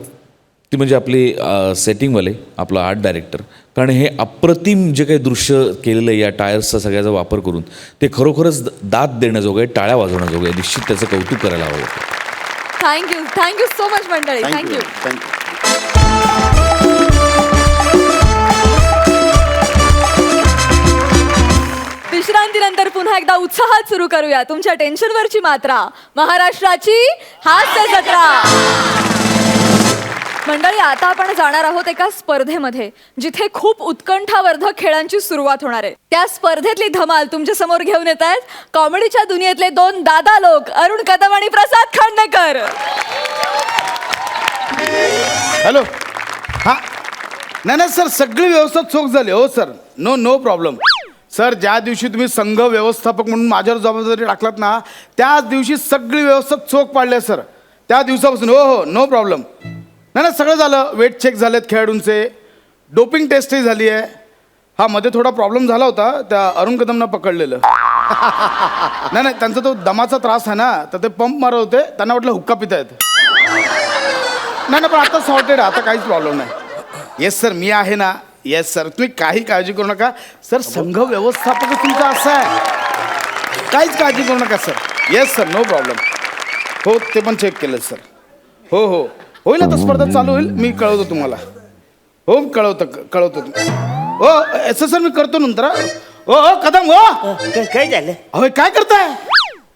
ती म्हणजे आपले सेटिंगवाले, आपला आर्ट डायरेक्टर. कारण हे अप्रतिम जे काही दृश्य केलेलं आहे या टायर्सचा सगळ्याचा वापर करून, ते खरोखरच दाद देण्याजोगं आहे, टाळ्या वाजवण्याजोगं आहे. निश्चित त्याचं कौतुक करायला हवं. थँक्यू सो मच मंडळी. थँक्यू. विश्रांतीनंतर पुन्हा एकदा उत्साहात सुरू करूया तुमच्या टेन्शनवरची मात्रा, महाराष्ट्राची हास्य जत्रा. मंडळी, आता आपण जाणार आहोत एका स्पर्धेमध्ये, जिथे खूप उत्कंठावर्धक खेळांची सुरुवात होणार आहे. त्या स्पर्धेतली धमाल तुमच्या समोर घेऊन येत आहेत कॉमेडीच्या दुनियेतले दोन दादा लोक, अरुण कदम आणि प्रसाद खांडेकर. हॅलो. हां, नाही सर, सगळी व्यवस्था चोख झाली हो सर. No problem sir. ज्या दिवशी तुम्ही संघ व्यवस्थापक म्हणून माझ्यावर जबाबदारी टाकलात ना, त्याच दिवशी सगळी व्यवस्था चोख पाडली आहे सर. त्या दिवसापासून हो नो प्रॉब्लेम. नाही सगळं झालं. वेट चेक झालेत खेळाडूंचे, डोपिंग टेस्टही झाली आहे. हा, मध्ये थोडा प्रॉब्लेम झाला होता, त्या अरुण कदमनं पकडलेलं. नाही त्यांचा तो दमाचा त्रास आहे ना, तर ते पंप मारत होते, त्यांना वाटलं हुक्का पिता येत. नाही पण आता सॉर्टेड, आता काहीच प्रॉब्लेम नाही. येस सर, मी आहे ना. येस सर, तुम्ही काही काळजी करू नका सर. संघ व्यवस्थापक तुमचा असा आहे, काहीच काळजी करू नका sir. Yes sir, no problem. हो, ते पण चेक केलं सर. हो होईल आता, स्पर्धा चालू होईल, मी कळवतो तुम्हाला. हो, कळवतो. हो असं सर, मी करतो नंतर. हो कदम. हो काय झालं? अहो काय करताय?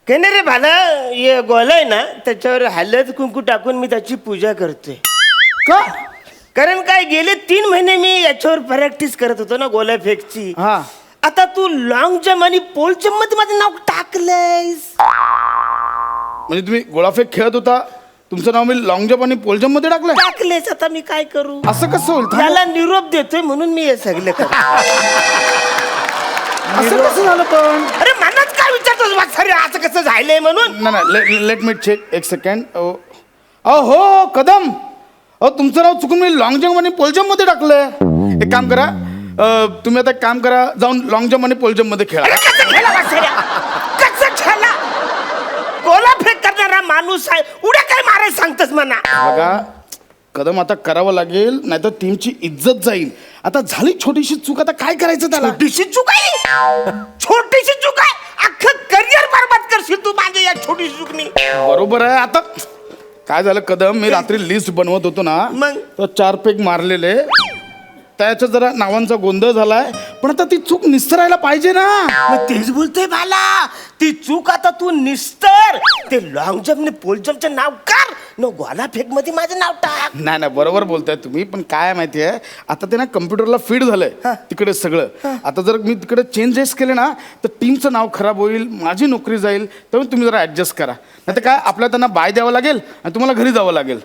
काय नाही रे भाला, हे गोला आहे ना, त्याच्यावर हळद कुंकू टाकून मी त्याची पूजा करतोय. का? कारण काय, गेले 3 महिने मी याच्यावर प्रॅक्टिस करत होतो ना गोला फेकची. हा. आता तू लॉंग जम्प आणि पोल जम्प मध्ये माझं नाव टाकलंयस. म्हणजे तुम्ही गोळाफेक खेळत होता, तुमचं नाव मी लॉंग जम्प आणि पोल जम्प मध्ये टाकलेस. आता मी काय करू? असं कसं होईल? त्याला निरोप देतोय म्हणून मी हे सगळं करतो. असं कसं झालं पण? अरे मनात काय विचारतोस वात्सर्य, असं कसं झालंय म्हणून? नाही लेट मी चेक, एक सेकंड. हो कदम, तुमचं नाव चुकून मी लॉंग जम्प आणि पोल जम्प मध्ये टाकलंय. एक काम करा, तुम्ही आता एक काम करा, जाऊन लॉंग जम्प आणि पोल जम्प मध्ये खेळा. अरे कसं खेळा वात्सर्य? कसं खेळा? गोला फेक करणारा माणूस आहे, उड्या काय मारायला सांगतस म्हणा? बघा कदम, आता करावं लागेल, नाही तर टीमची इज्जत जाईल. आता झाली छोटीशी चूक, आता काय करायचं त्याला? छोटीशी चूक आहे? छोटीशी चूक आहे? अख्खं करिअर बरबाद करशील तू माझ्या या छोटीशी चुकनी. बरोबर आहे. आता काय झालं कदम, मी रात्री लिस्ट बनवत होतो ना, मग? तर 4 पेग मारलेले, त्याच्यात जरा नावांचा गोंधळ झालाय. पण आता ती चूक निस्तरायला पाहिजे ना. मग तेच बोलतोय भाला, ती चूक आता तू निस्तर. ते लॉंग जम्प पोल जम्पचं नाव कर, न गोला फेक मध्ये माझं नाव टाक. नाही बरोबर बोलताय तुम्ही, पण काय माहितीये, आता ते ना कम्प्युटरला फीड झालंय तिकडे सगळं. आता जर मी तिकडे चेंजेस केले ना, तर टीमचं नाव खराब होईल, माझी नोकरी जाईल. त्यामुळे तुम्ही जरा ऍडजस्ट करा. नाही तर काय, आपल्याला त्यांना बाय द्यावं लागेल आणि तुम्हाला घरी जावं लागेल.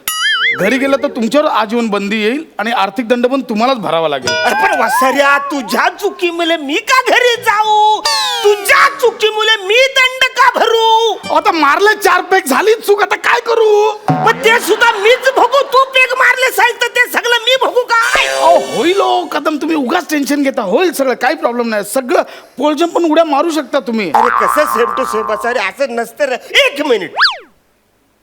घरी गेलं तर तुमच्यावर आजीवन बंदी येईल आणि आर्थिक दंड पण तुम्हालाच भरावा लागेल. अरे पण वासर्या, तुझ्या चुकीमुळे मी का घरी जाऊ? तुझ्या चुकीमुळे मी दंड का भरू? आता मारले 4 पेग, झाली चूक, आता काय करू? मग ते सुद्धा मीच बघू. तू पेग मारले साहित्य टेन्शन घेता होईल सगळं, काही प्रॉब्लेम नाही. सगळं पोलजम पण उड्या मारू शकता तुम्ही. अरे कसं सेम टू सेम अरे असं नसतं रे. एक मिनिट,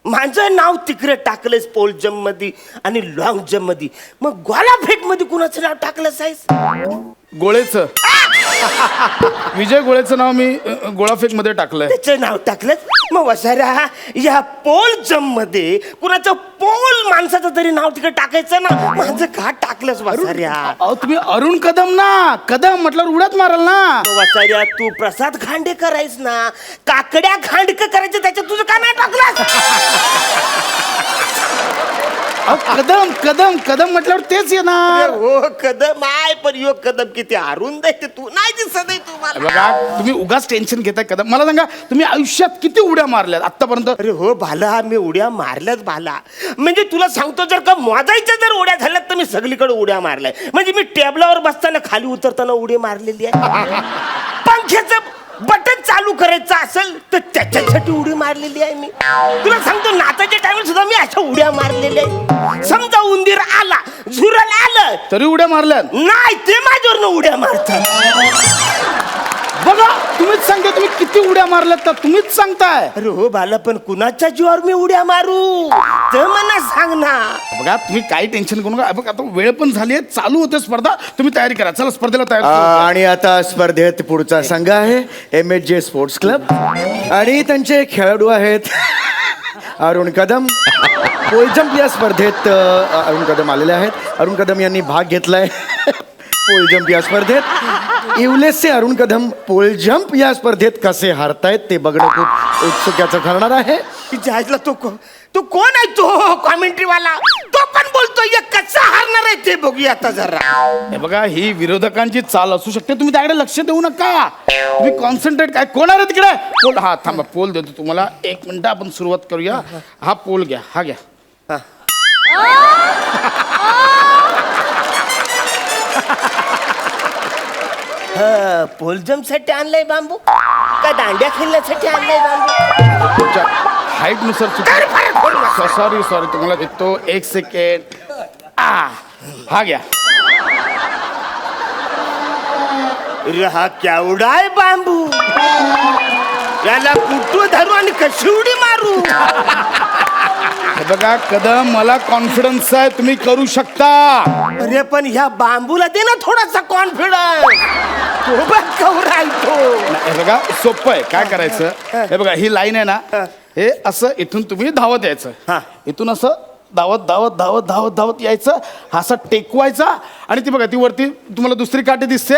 माझं नाव तिकडे टाकलंयस पोल जम्प मध्ये आणि लॉंग जम्प मध्ये, मग गोला फेक मध्ये कुणाचं नाव टाकलं साईस? गोळेचं विजय गोळेचं नाव मी गोळाफेक मध्ये टाकलंय. त्याचं नाव टाकलं. मग वसाऱ्या या पोल जम्प मध्ये कुणाचं पोल माणसाचं तरी नाव तिकडे टाकायचं ना, माझं का टाकलंस वसाऱ्या? अहो तुम्ही अरुण कदम ना, कदम म्हटल्यावर उड्यात माराल ना. वसाऱ्या तू प्रसाद खांडेकर आहेस ना, काकड्या खांडकर करायचं, त्याच्यात तुझं का नाही टाकलं? अहो कदम कदम कदम म्हटल्यावर तेच येणार. हो कदम आहे, पण यो कदम किती अरुंद आहे ते तू नाही दिसत आहे तुम्हाला. बघा तुम्ही उगाच टेन्शन घेताय कदम. मला सांगा तुम्ही आयुष्यात किती उड्या मारल्यात आतापर्यंत? अरे हो भाला, मी उड्या मारल्याच भाला. म्हणजे तुला सांगतो, जर का मोजायच्या जर उड्या झाल्यात तर मी सगळीकडे उड्या मारल्या. म्हणजे मी टेबलावर बसताना खाली उतरताना उडी मारलेली आहे. पंख्याचं बटन चालू करायचं असेल तर त्याच्यासाठी उडी मारलेली आहे मी. तुला सांगतो, नाचाच्या टाइम सुद्धा मी अशा उड्या मारलेल्या आहेत. समजा उंदीर आला, झुरल आलं तरी उड्या मारल्यात? नाही, ते माझ्यावरनं उड्या मारतात. बघा तुम्हीच सांगता तुम्ही किती उड्या मारल्यात तर तुम्हीच सांगताय. अरे हो बाला, पण कुणाच्या जीवावर मी उड्या मारू तर मला सांग ना. बघा तुम्ही काही टेन्शन करू नका. बघा आता वेळ पण झाली आहे, चालू होते स्पर्धा, तुम्ही तयारी करा. चला स्पर्धेला तयार करू. आणि आता स्पर्धेत पुढचा संघ आहे MHJ स्पोर्ट्स क्लब आणि त्यांचे खेळाडू आहेत अरुण कदम. पोल जम्प या स्पर्धेत अरुण कदम आलेले आहेत. अरुण कदम यांनी भाग घेतलाय पोल जम्प या स्पर्धेत. इवलेसचे अरुण कदम पोल जम्प या स्पर्धेत कसे हारतायत ते बघणं खूप उत्सुक्याचं ठरणार आहे. जहाजला तो कोण आहे? तो कॉमेंट्री वाला, तो पण बोलतोय. कसं हारणार आहे ते बघूया आता जरा. हे बघा ही विरोधकांची चाल असू शकते, तुम्ही त्याकडे लक्ष देऊ नका. तुम्ही कॉन्सन्ट्रेट. काय कोण आहे रे तिकडे? पोल. हा थांबा, पोल देतो तुम्हाला. 1 मिनिट आपण सुरुवात करूया. हा पोल घ्या, हा घ्या. पोल जम्प साठी आणलाय बांबू का दांड्या खेळण्यासाठी आणलाय बांबू? तुमच्या हाईट नुसार सॉरी तुम्हाला देतो. 1 सेकंड. हा घ्या. अरे हा केवढा आहे बांबू, याला कुठं धरू आणि कशी उडी मारू? हे बघा कदम, मला कॉन्फिडन्स आहे, तुम्ही करू शकता. अरे पण ह्या बांबूला दे ना थोडासा कॉन्फिडन्स. तो बघ केवढा आहे तो. हे बघा सोपं आहे. काय करायचं, हे बघा ही लाईन आहे ना, हे असं इथून तुम्ही धावत यायचं. हा. इथून असं धावत धावत धावत धावत धावत यायचं. हा असा टेकवायचा आणि ती बघा ती वरती तुम्हाला दुसरी काठी दिसते,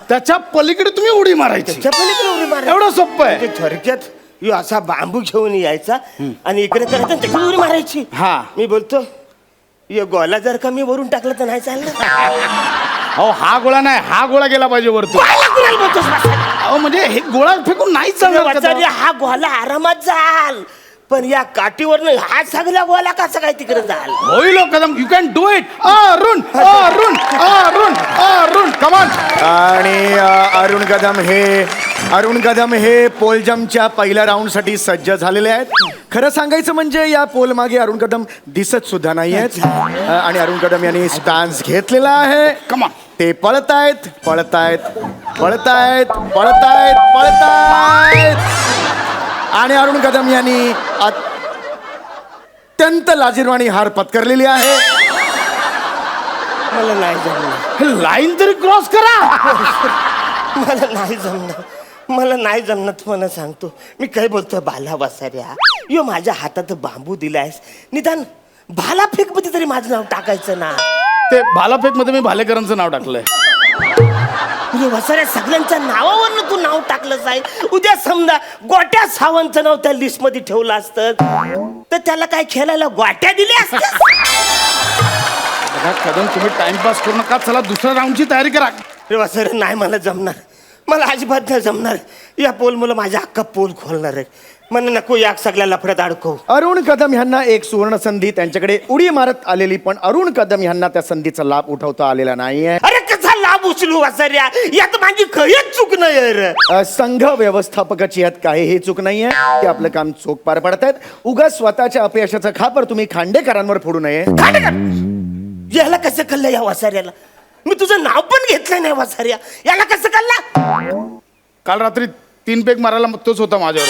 त्याच्या पलीकडे तुम्ही उडी मारायची. चपलीकडे उडी मारायची. एवढं सोपं आहे. म्हणजे थोडक्यात यो असा बांबू घेऊन यायचा आणि इकडे करायचं आणि त्याची उडी मारायची. हा. मी बोलतो, यो गोला जर का मी वरून टाकलं तर नाही चाललं. अहो हा गोळा नाही, हा गोळा गेला पाहिजे वरती. गोळा कुणाला बोलतोस बसा? अहो म्हणजे हे गोळा फेकून नाही चालणार कदम. वाचारी, हा गोला आरामात जाल, पण या काठीवर हा सगळा गोला कसा काय तिकडे जाल? होईल Kadam. You can do it. Arun Arun Arun Arun कमान. आणि अरुण कदम हे पोल जम्पच्या पहिल्या राऊंडसाठी सज्ज झालेले आहेत. खरं सांगायचं म्हणजे या पोल मागे अरुण कदम दिसत सुद्धा नाही आहेत. आणि अरुण कदम यांनी स्टान्स घेतलेला आहे. कमान. ते पळतायत पळतायत पळतायत पळतायत पळतायत आणि अरुण कदम यांनी अत्यंत लाजिरवाणी हार पत्करलेली आहे. मला नाही जमणार. लाईन तरी क्रॉस करा. मला नाही जमणार. मला नाही जमणार तुम्हाला सांगतो. मी काय बोलतोय बाला बसाऱ्या, यो माझ्या हातात बांबू दिलायस, निदान भाला फेक मध्ये तरी माझं नाव टाकायचं ना. ते भालाफेक मध्ये मी भालेकरांचं नाव टाकलंय. तुझ्या वसाऱ्या सगळ्यांच्या नावावरनं तू नाव टाकलंच आहे. उद्या समजा गोट्या सावंतचं नाव त्या लिस्ट मध्ये ठेवलं असतं तर त्याला काय खेळायला गोट्या दिल्या असत्या? बघा कदम तुम्ही टाइमपास करू नका. चला दुसऱ्या राऊंडची तयारी करा. रे वसाऱ्या, नाही मला जमणार. मला अजिबात नाही जमणार. या पोल मला माझ्या हक्का पोल खोलणार आहे. मला नको या सगळ्या लफड्यात अडकव. अरुण कदम यांना एक सुवर्ण संधी त्यांच्याकडे उडी मारत आलेली, पण अरुण कदम यांना त्या संधीचा लाभ उठवता आलेला नाहीये. अरे कसा लाभ उचलू वसाऱ्या, यात माझी काहीच चूक नाही रे. संघ व्यवस्थापकाची यात काहीही चूक नाहीये. ते आपलं काम चोख पार पाडतायत. उगाच स्वतःच्या अपयशाचा खापर तुम्ही खांडेकरांवर फोडू नये. याला कसं कळलं या वसाऱ्याला? मी तुझं नाव पण घेतलं नाही वसाऱ्या. याला कसं कळलं? काल रात्री 3 पेग मारायला तोच होता माझ्यावर.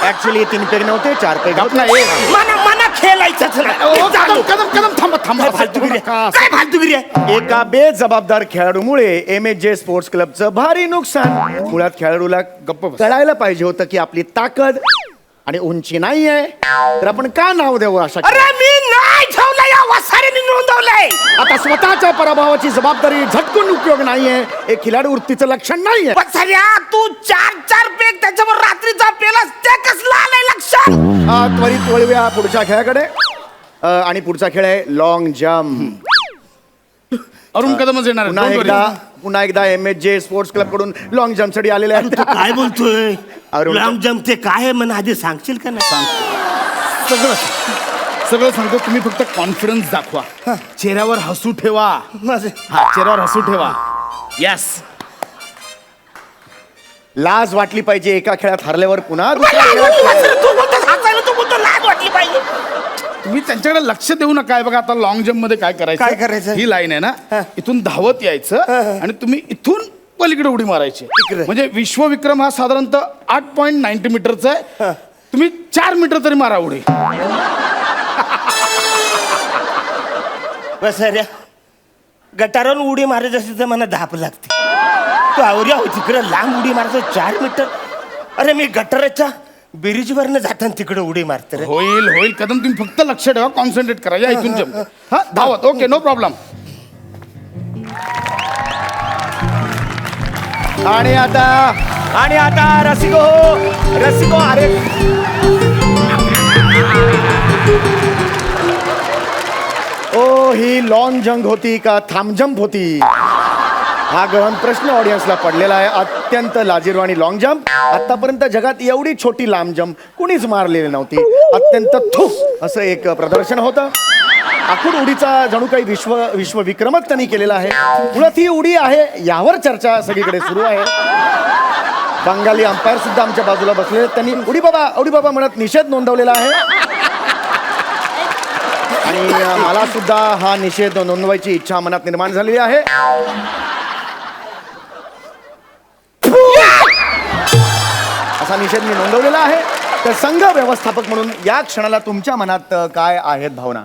ऍक्च्युली 3 पेग नव्हते 4 पेग. गप नाही. मना खेळायचंच नाही. कदम कदम कदम थांबा थांबा. काय फालतूगिरी आहे? काय फालतूगिरी आहे? एका बेजबाबदार खेळाडूमुळे MHJ स्पोर्ट्स क्लबचं भारी नुकसान. मुळात खेळाडूला गप्प बस. कळायला पाहिजे होतं की आपली ताकद आणि उंची नाहीये, तर आपण का नाव द्यावं अशा अरे मी नाही ठेवलं, या वसाऱ्याने नोंदवलंय. आता स्वतःच्या पराभवाची जबाबदारी झटकून उपयोग नाहीये. एक खिलाडी वृत्तीचं लक्षण नाहीये. वसाऱ्या तू 4 पेग त्याच्यावर रात्रीचा पेलास, ते कसलं आलंय लक्षात? त्वरित वळूया पुढच्या खेळाकडे. आणि पुढचा खेळ आहे लॉंग जम्प. अरुण कदमच येणार आहे. पुन्हा एकदा MHJ स्पोर्ट्स क्लब कडून लॉंग जम्प साठी आलेले आहेत. तू काय बोलतोय? अरुण. लांब जम ते काय आहे म्हणा आधी सांगशील का नाही? सगळं सांगतो. तुम्ही फक्त कॉन्फिडन्स दाखवा. चेहऱ्यावर हसू ठेवा. माझे हा चेहऱ्यावर हसू ठेवा. यस. लाज वाटली पाहिजे एका खेळात हरल्यावर पुन्हा दुसऱ्या खेळात खेळायला. तू बोलतो हसायला, तू बोलतो लाज वाटली पाहिजे. तुम्ही त्यांच्याकडे लक्ष देऊ नका. काय बघा आता लॉंग जम्प मध्ये काय करायचं? काय करायचं? ही लाईन आहे ना, इथून धावत यायचं आणि तुम्ही इथून पलीकडे उडी मारायची. म्हणजे विश्वविक्रम हा साधारणतः 8.90 मीटरचा आहे. तुम्ही 4 मीटर तरी मारा उडी. बसाऱ्या गटारावरून उडी मारायची असेल तर मला धाप लागते. तू आवऱ्या हो तिकडे लांब उडी मारायचं 4 मीटर. अरे मी गटाराच्या ब्रिजवरनं जाताना तिकडे उडी मारते रे. होईल होईल कदम. तुम्ही फक्त लक्ष ठेवा, कॉन्सन्ट्रेट करा. या इथून जम्प. हा धावत. Okay no problem. आणि आता रसिको अरे ओ ही लॉंग जंप होती का थांब जंप होती? हा गहन प्रश्न ऑडियन्सला पडलेला आहे. अत्यंत लाजिरवाणी लॉंग जंप. आतापर्यंत जगात एवढी छोटी लांब जंप कुणीच मारलेली नव्हती. अत्यंत असं एक प्रदर्शन होतं. आखूड उडीचा जणू काही विश्वविक्रमच त्यांनी केलेला आहे. मुळात ही उडी आहे यावर चर्चा सगळीकडे सुरू आहे. बंगाली अंपायर सुद्धा आमच्या बाजूला बसले. त्यांनी उडी बाबा म्हणत निषेध नोंदवलेला आहे. आणि मला सुद्धा हा निषेध नोंदवायची इच्छा मनात निर्माण झालेली आहे. असा निषेध मी नोंदवलेला आहे. तर संघ व्यवस्थापक म्हणून या क्षणाला तुमच्या मनात काय आहेत भावना?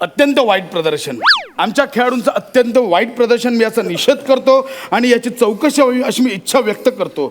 अत्यंत वाईट प्रदर्शन. आमच्या खेळाडूंचं अत्यंत वाईट प्रदर्शन. मी याचा निषेध करतो आणि याची चौकशी व्हावी अशी मी इच्छा व्यक्त करतो.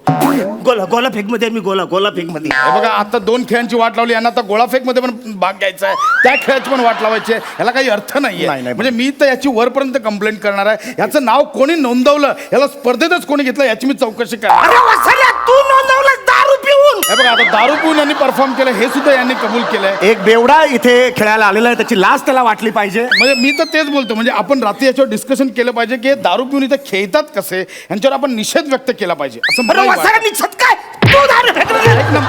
गोला फेक मध्ये मी गोला फेक मध्ये. हे बघा आता 2 खेळांची वाट लावली. यांना आता गोळाफेक मध्ये पण भाग घ्यायचा आहे. त्या खेळाची पण वाट लावायची आहे. याला काही अर्थ नाहीये. नाही. म्हणजे मी तर याची वरपर्यंत कंप्लेंट करणार आहे. याचं नाव कोणी नोंदवलं, याला स्पर्धेतच कोणी घेतलं याची मी चौकशी करणार. अरे वसाऱ्या तू नोंदवलं दारू पिऊन. हे बघा आता दारू पिऊन यांनी परफॉर्म केलं हे सुद्धा यांनी कबूल केलंय. एक बेवडा इथे खेळायला आलेला आहे, त्याची लाज त्याला वाटली पाहिजे. म्हणजे मी तर तेच बोलतो. म्हणजे आपण रात्री याच्यावर डिस्कशन केलं पाहिजे की हे दारू पिऊन इथे खेळतात कसे, यांच्यावर आपण निषेध व्यक्त केला पाहिजे असं मला अरे वाटतं. वसाऱ्या निछत काय तू दारू फेकलं. ऐक ना,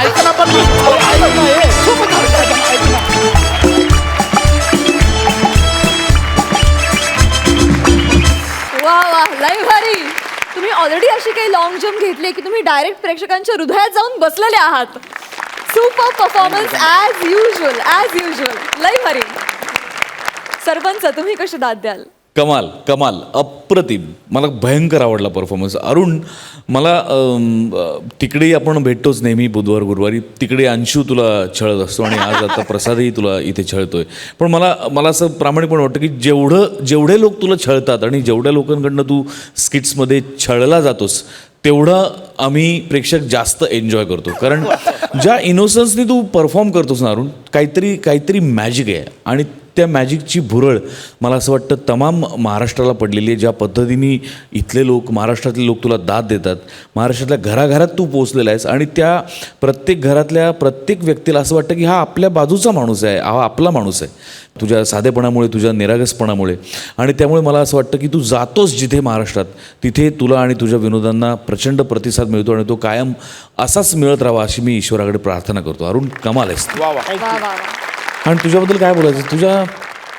ऐक ना, पण ऐक ना, वा वा लय भारी. तुम्ही ऑलरेडी अशी काही लॉंग जम्प घेतली की तुम्ही डायरेक्ट प्रेक्षकांच्या हृदयात जाऊन बसलेले आहात. Super performance as usual. लय भारी. सरपंच तुम्ही कशी दाद द्याल? कमाल अप्रतिम. मला भयंकर आवडला परफॉर्मन्स. अरुण मला तिकडेही आपण भेटतोच नेहमी बुधवार गुरुवारी. तिकडे अंशू तुला छळत असतो आणि आज आता प्रसादही तुला इथे छळतोय. पण मला असं प्रामाणिकपणे वाटतं की जेवढे लोक तुला छळतात आणि जेवढ्या लोकांकडनं तू स्किट्समध्ये छळला जातोस तेवढं आम्ही प्रेक्षक जास्त एन्जॉय करतो. कारण ज्या इनोसन्सनी तू परफॉर्म करतोस ना अरुण, काहीतरी मॅजिक आहे. आणि त्या मॅजिकची भुरळ मला असं वाटतं तमाम महाराष्ट्राला पडलेली आहे. ज्या पद्धतीने इथले लोक, महाराष्ट्रातले लोक तुला दाद देतात. महाराष्ट्रातल्या घराघरात तू पोचलेला आहेस आणि त्या प्रत्येक घरातल्या प्रत्येक व्यक्तीला असं वाटतं की हा आपल्या बाजूचा माणूस आहे, हा आपला माणूस आहे. तुझ्या साधेपणामुळे, तुझ्या निरागसपणामुळे. आणि त्यामुळे मला असं वाटतं की तू जातोस जिथे महाराष्ट्रात, तिथे तुला आणि तुझ्या विनोदांना प्रचंड प्रतिसाद मिळतो आणि तो कायम असाच मिळत राहावा अशी मी ईश्वराकडे प्रार्थना करतो. अरुण कमाल आहेस. वा वा. आणि तुझ्याबद्दल काय बोलायचं?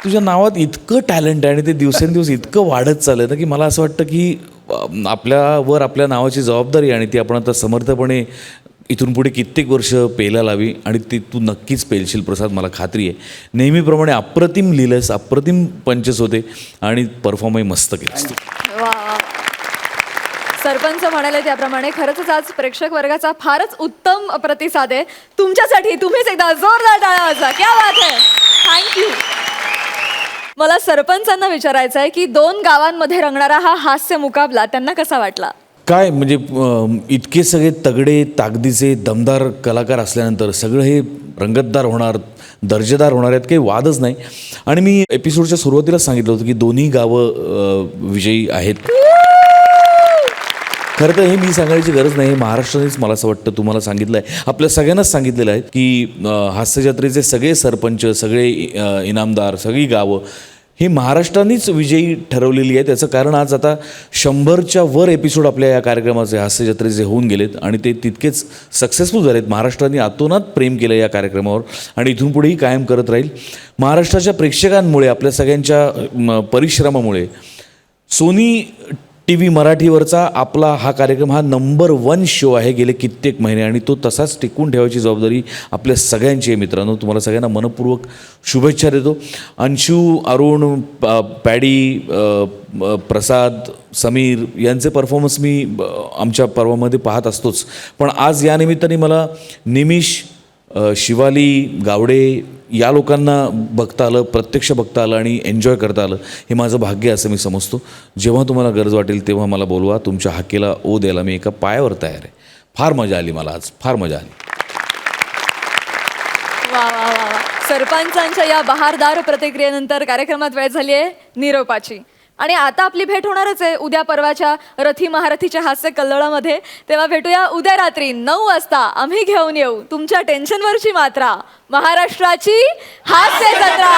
तुझ्या नावात इतकं टॅलेंट आहे आणि ते दिवसेंदिवस इतकं वाढत चाललं ना की मला असं वाटतं की आपल्या नावाची जबाबदारी आणि ती आपण आता समर्थपणे इथून पुढे कित्येक वर्ष पेला लावी आणि ती तू नक्कीच पेलशील प्रसाद, मला खात्री आहे. नेहमीप्रमाणे अप्रतिम लिहिलंस, अप्रतिम पंचेस होते आणि परफॉर्मही मस्त केलंस तू. वा वा. सरपंच म्हणाले त्याप्रमाणे खरंच आज प्रेक्षक वर्गाचा फारच उत्तम प्रतिसाद आहे तुमच्यासाठी. तुम्हीच एकदा जोरदार टाळ्या वाजवा. क्या बात आहे. थँक्यू. मला सरपंचांना विचारायचं आहे की 2 गावांमध्ये रंगणारा हा हास्य मुकाबला त्यांना कसा वाटला? काय म्हणजे इतके सगळे तगडे ताकदीचे दमदार कलाकार असल्यानंतर सगळं हे रंगतदार होणार, दर्जेदार होणार आहेत, काही वादच नाही. आणि मी एपिसोडच्या सुरुवातीला सांगितलं होतं की दोन्ही गावं विजयी आहेत. खरं तर हे मी सांगायची गरज नाही, महाराष्ट्रानेच मला असं वाटतं तुम्हाला सांगितलं आहे, आपल्या सगळ्यांनाच सांगितलेलं आहे की हास्यजत्रेचे सगळे सरपंच, सगळे इनामदार, सगळी गावं ही महाराष्ट्रानेच विजयी ठरवलेली आहे. त्याचं कारण आज आता 100च्या वर एपिसोड आपल्या या कार्यक्रमाचे हास्यजत्रेचे होऊन गेलेत आणि ते तितकेच सक्सेसफुल झालेत. महाराष्ट्राने आतोनात प्रेम केलं या कार्यक्रमावर आणि इथून पुढेही कायम करत राहील. महाराष्ट्राच्या प्रेक्षकांमुळे, आपल्या सगळ्यांच्या परिश्रमामुळे सोनी TV मराठीवरचा आपला हा कार्यक्रम हा नंबर 1 शो आहे गेले कित्येक महिने आणि तो तसाच टिकून ठेवायची जबाबदारी आपल्या सगळ्यांची आहे. मित्रांनो, तुम्हाला सगळ्यांना मनपूर्वक शुभेच्छा देतो. अंशू, अरुण, पॅडी, प्रसाद, समीर यांचे परफॉर्मन्स मी आमच्या पर्वामध्ये पाहत असतोच, पण आज या निमित्ताने मला निमिष, शिवाली, गावडे या लोकांना बघता आलं, प्रत्यक्ष बघता आलं आणि एन्जॉय करता आलं. हे माझं भाग्य असं मी समजतो. जेव्हा तुम्हाला गरज वाटेल तेव्हा मला बोलवा. तुमच्या हाकेला ओ द्यायला मी एका पायावर तयार आहे. फार मजा आली मला आज, फार मजा आली. वा वा वा वा. सरपंचांच्या या बहारदार प्रतिक्रियेनंतर कार्यक्रमात वेळ झाली आहे निरोपाची. आणि आता आपली भेट होणारच आहे उद्या परवाच्या रथी महारथीच्या हास्य कल्लोळामध्ये. तेव्हा भेटूया उद्या रात्री 9 वाजता. आम्ही घेऊन येऊ तुमच्या टेन्शनवरची मात्रा, महाराष्ट्राची हास्य जत्रा.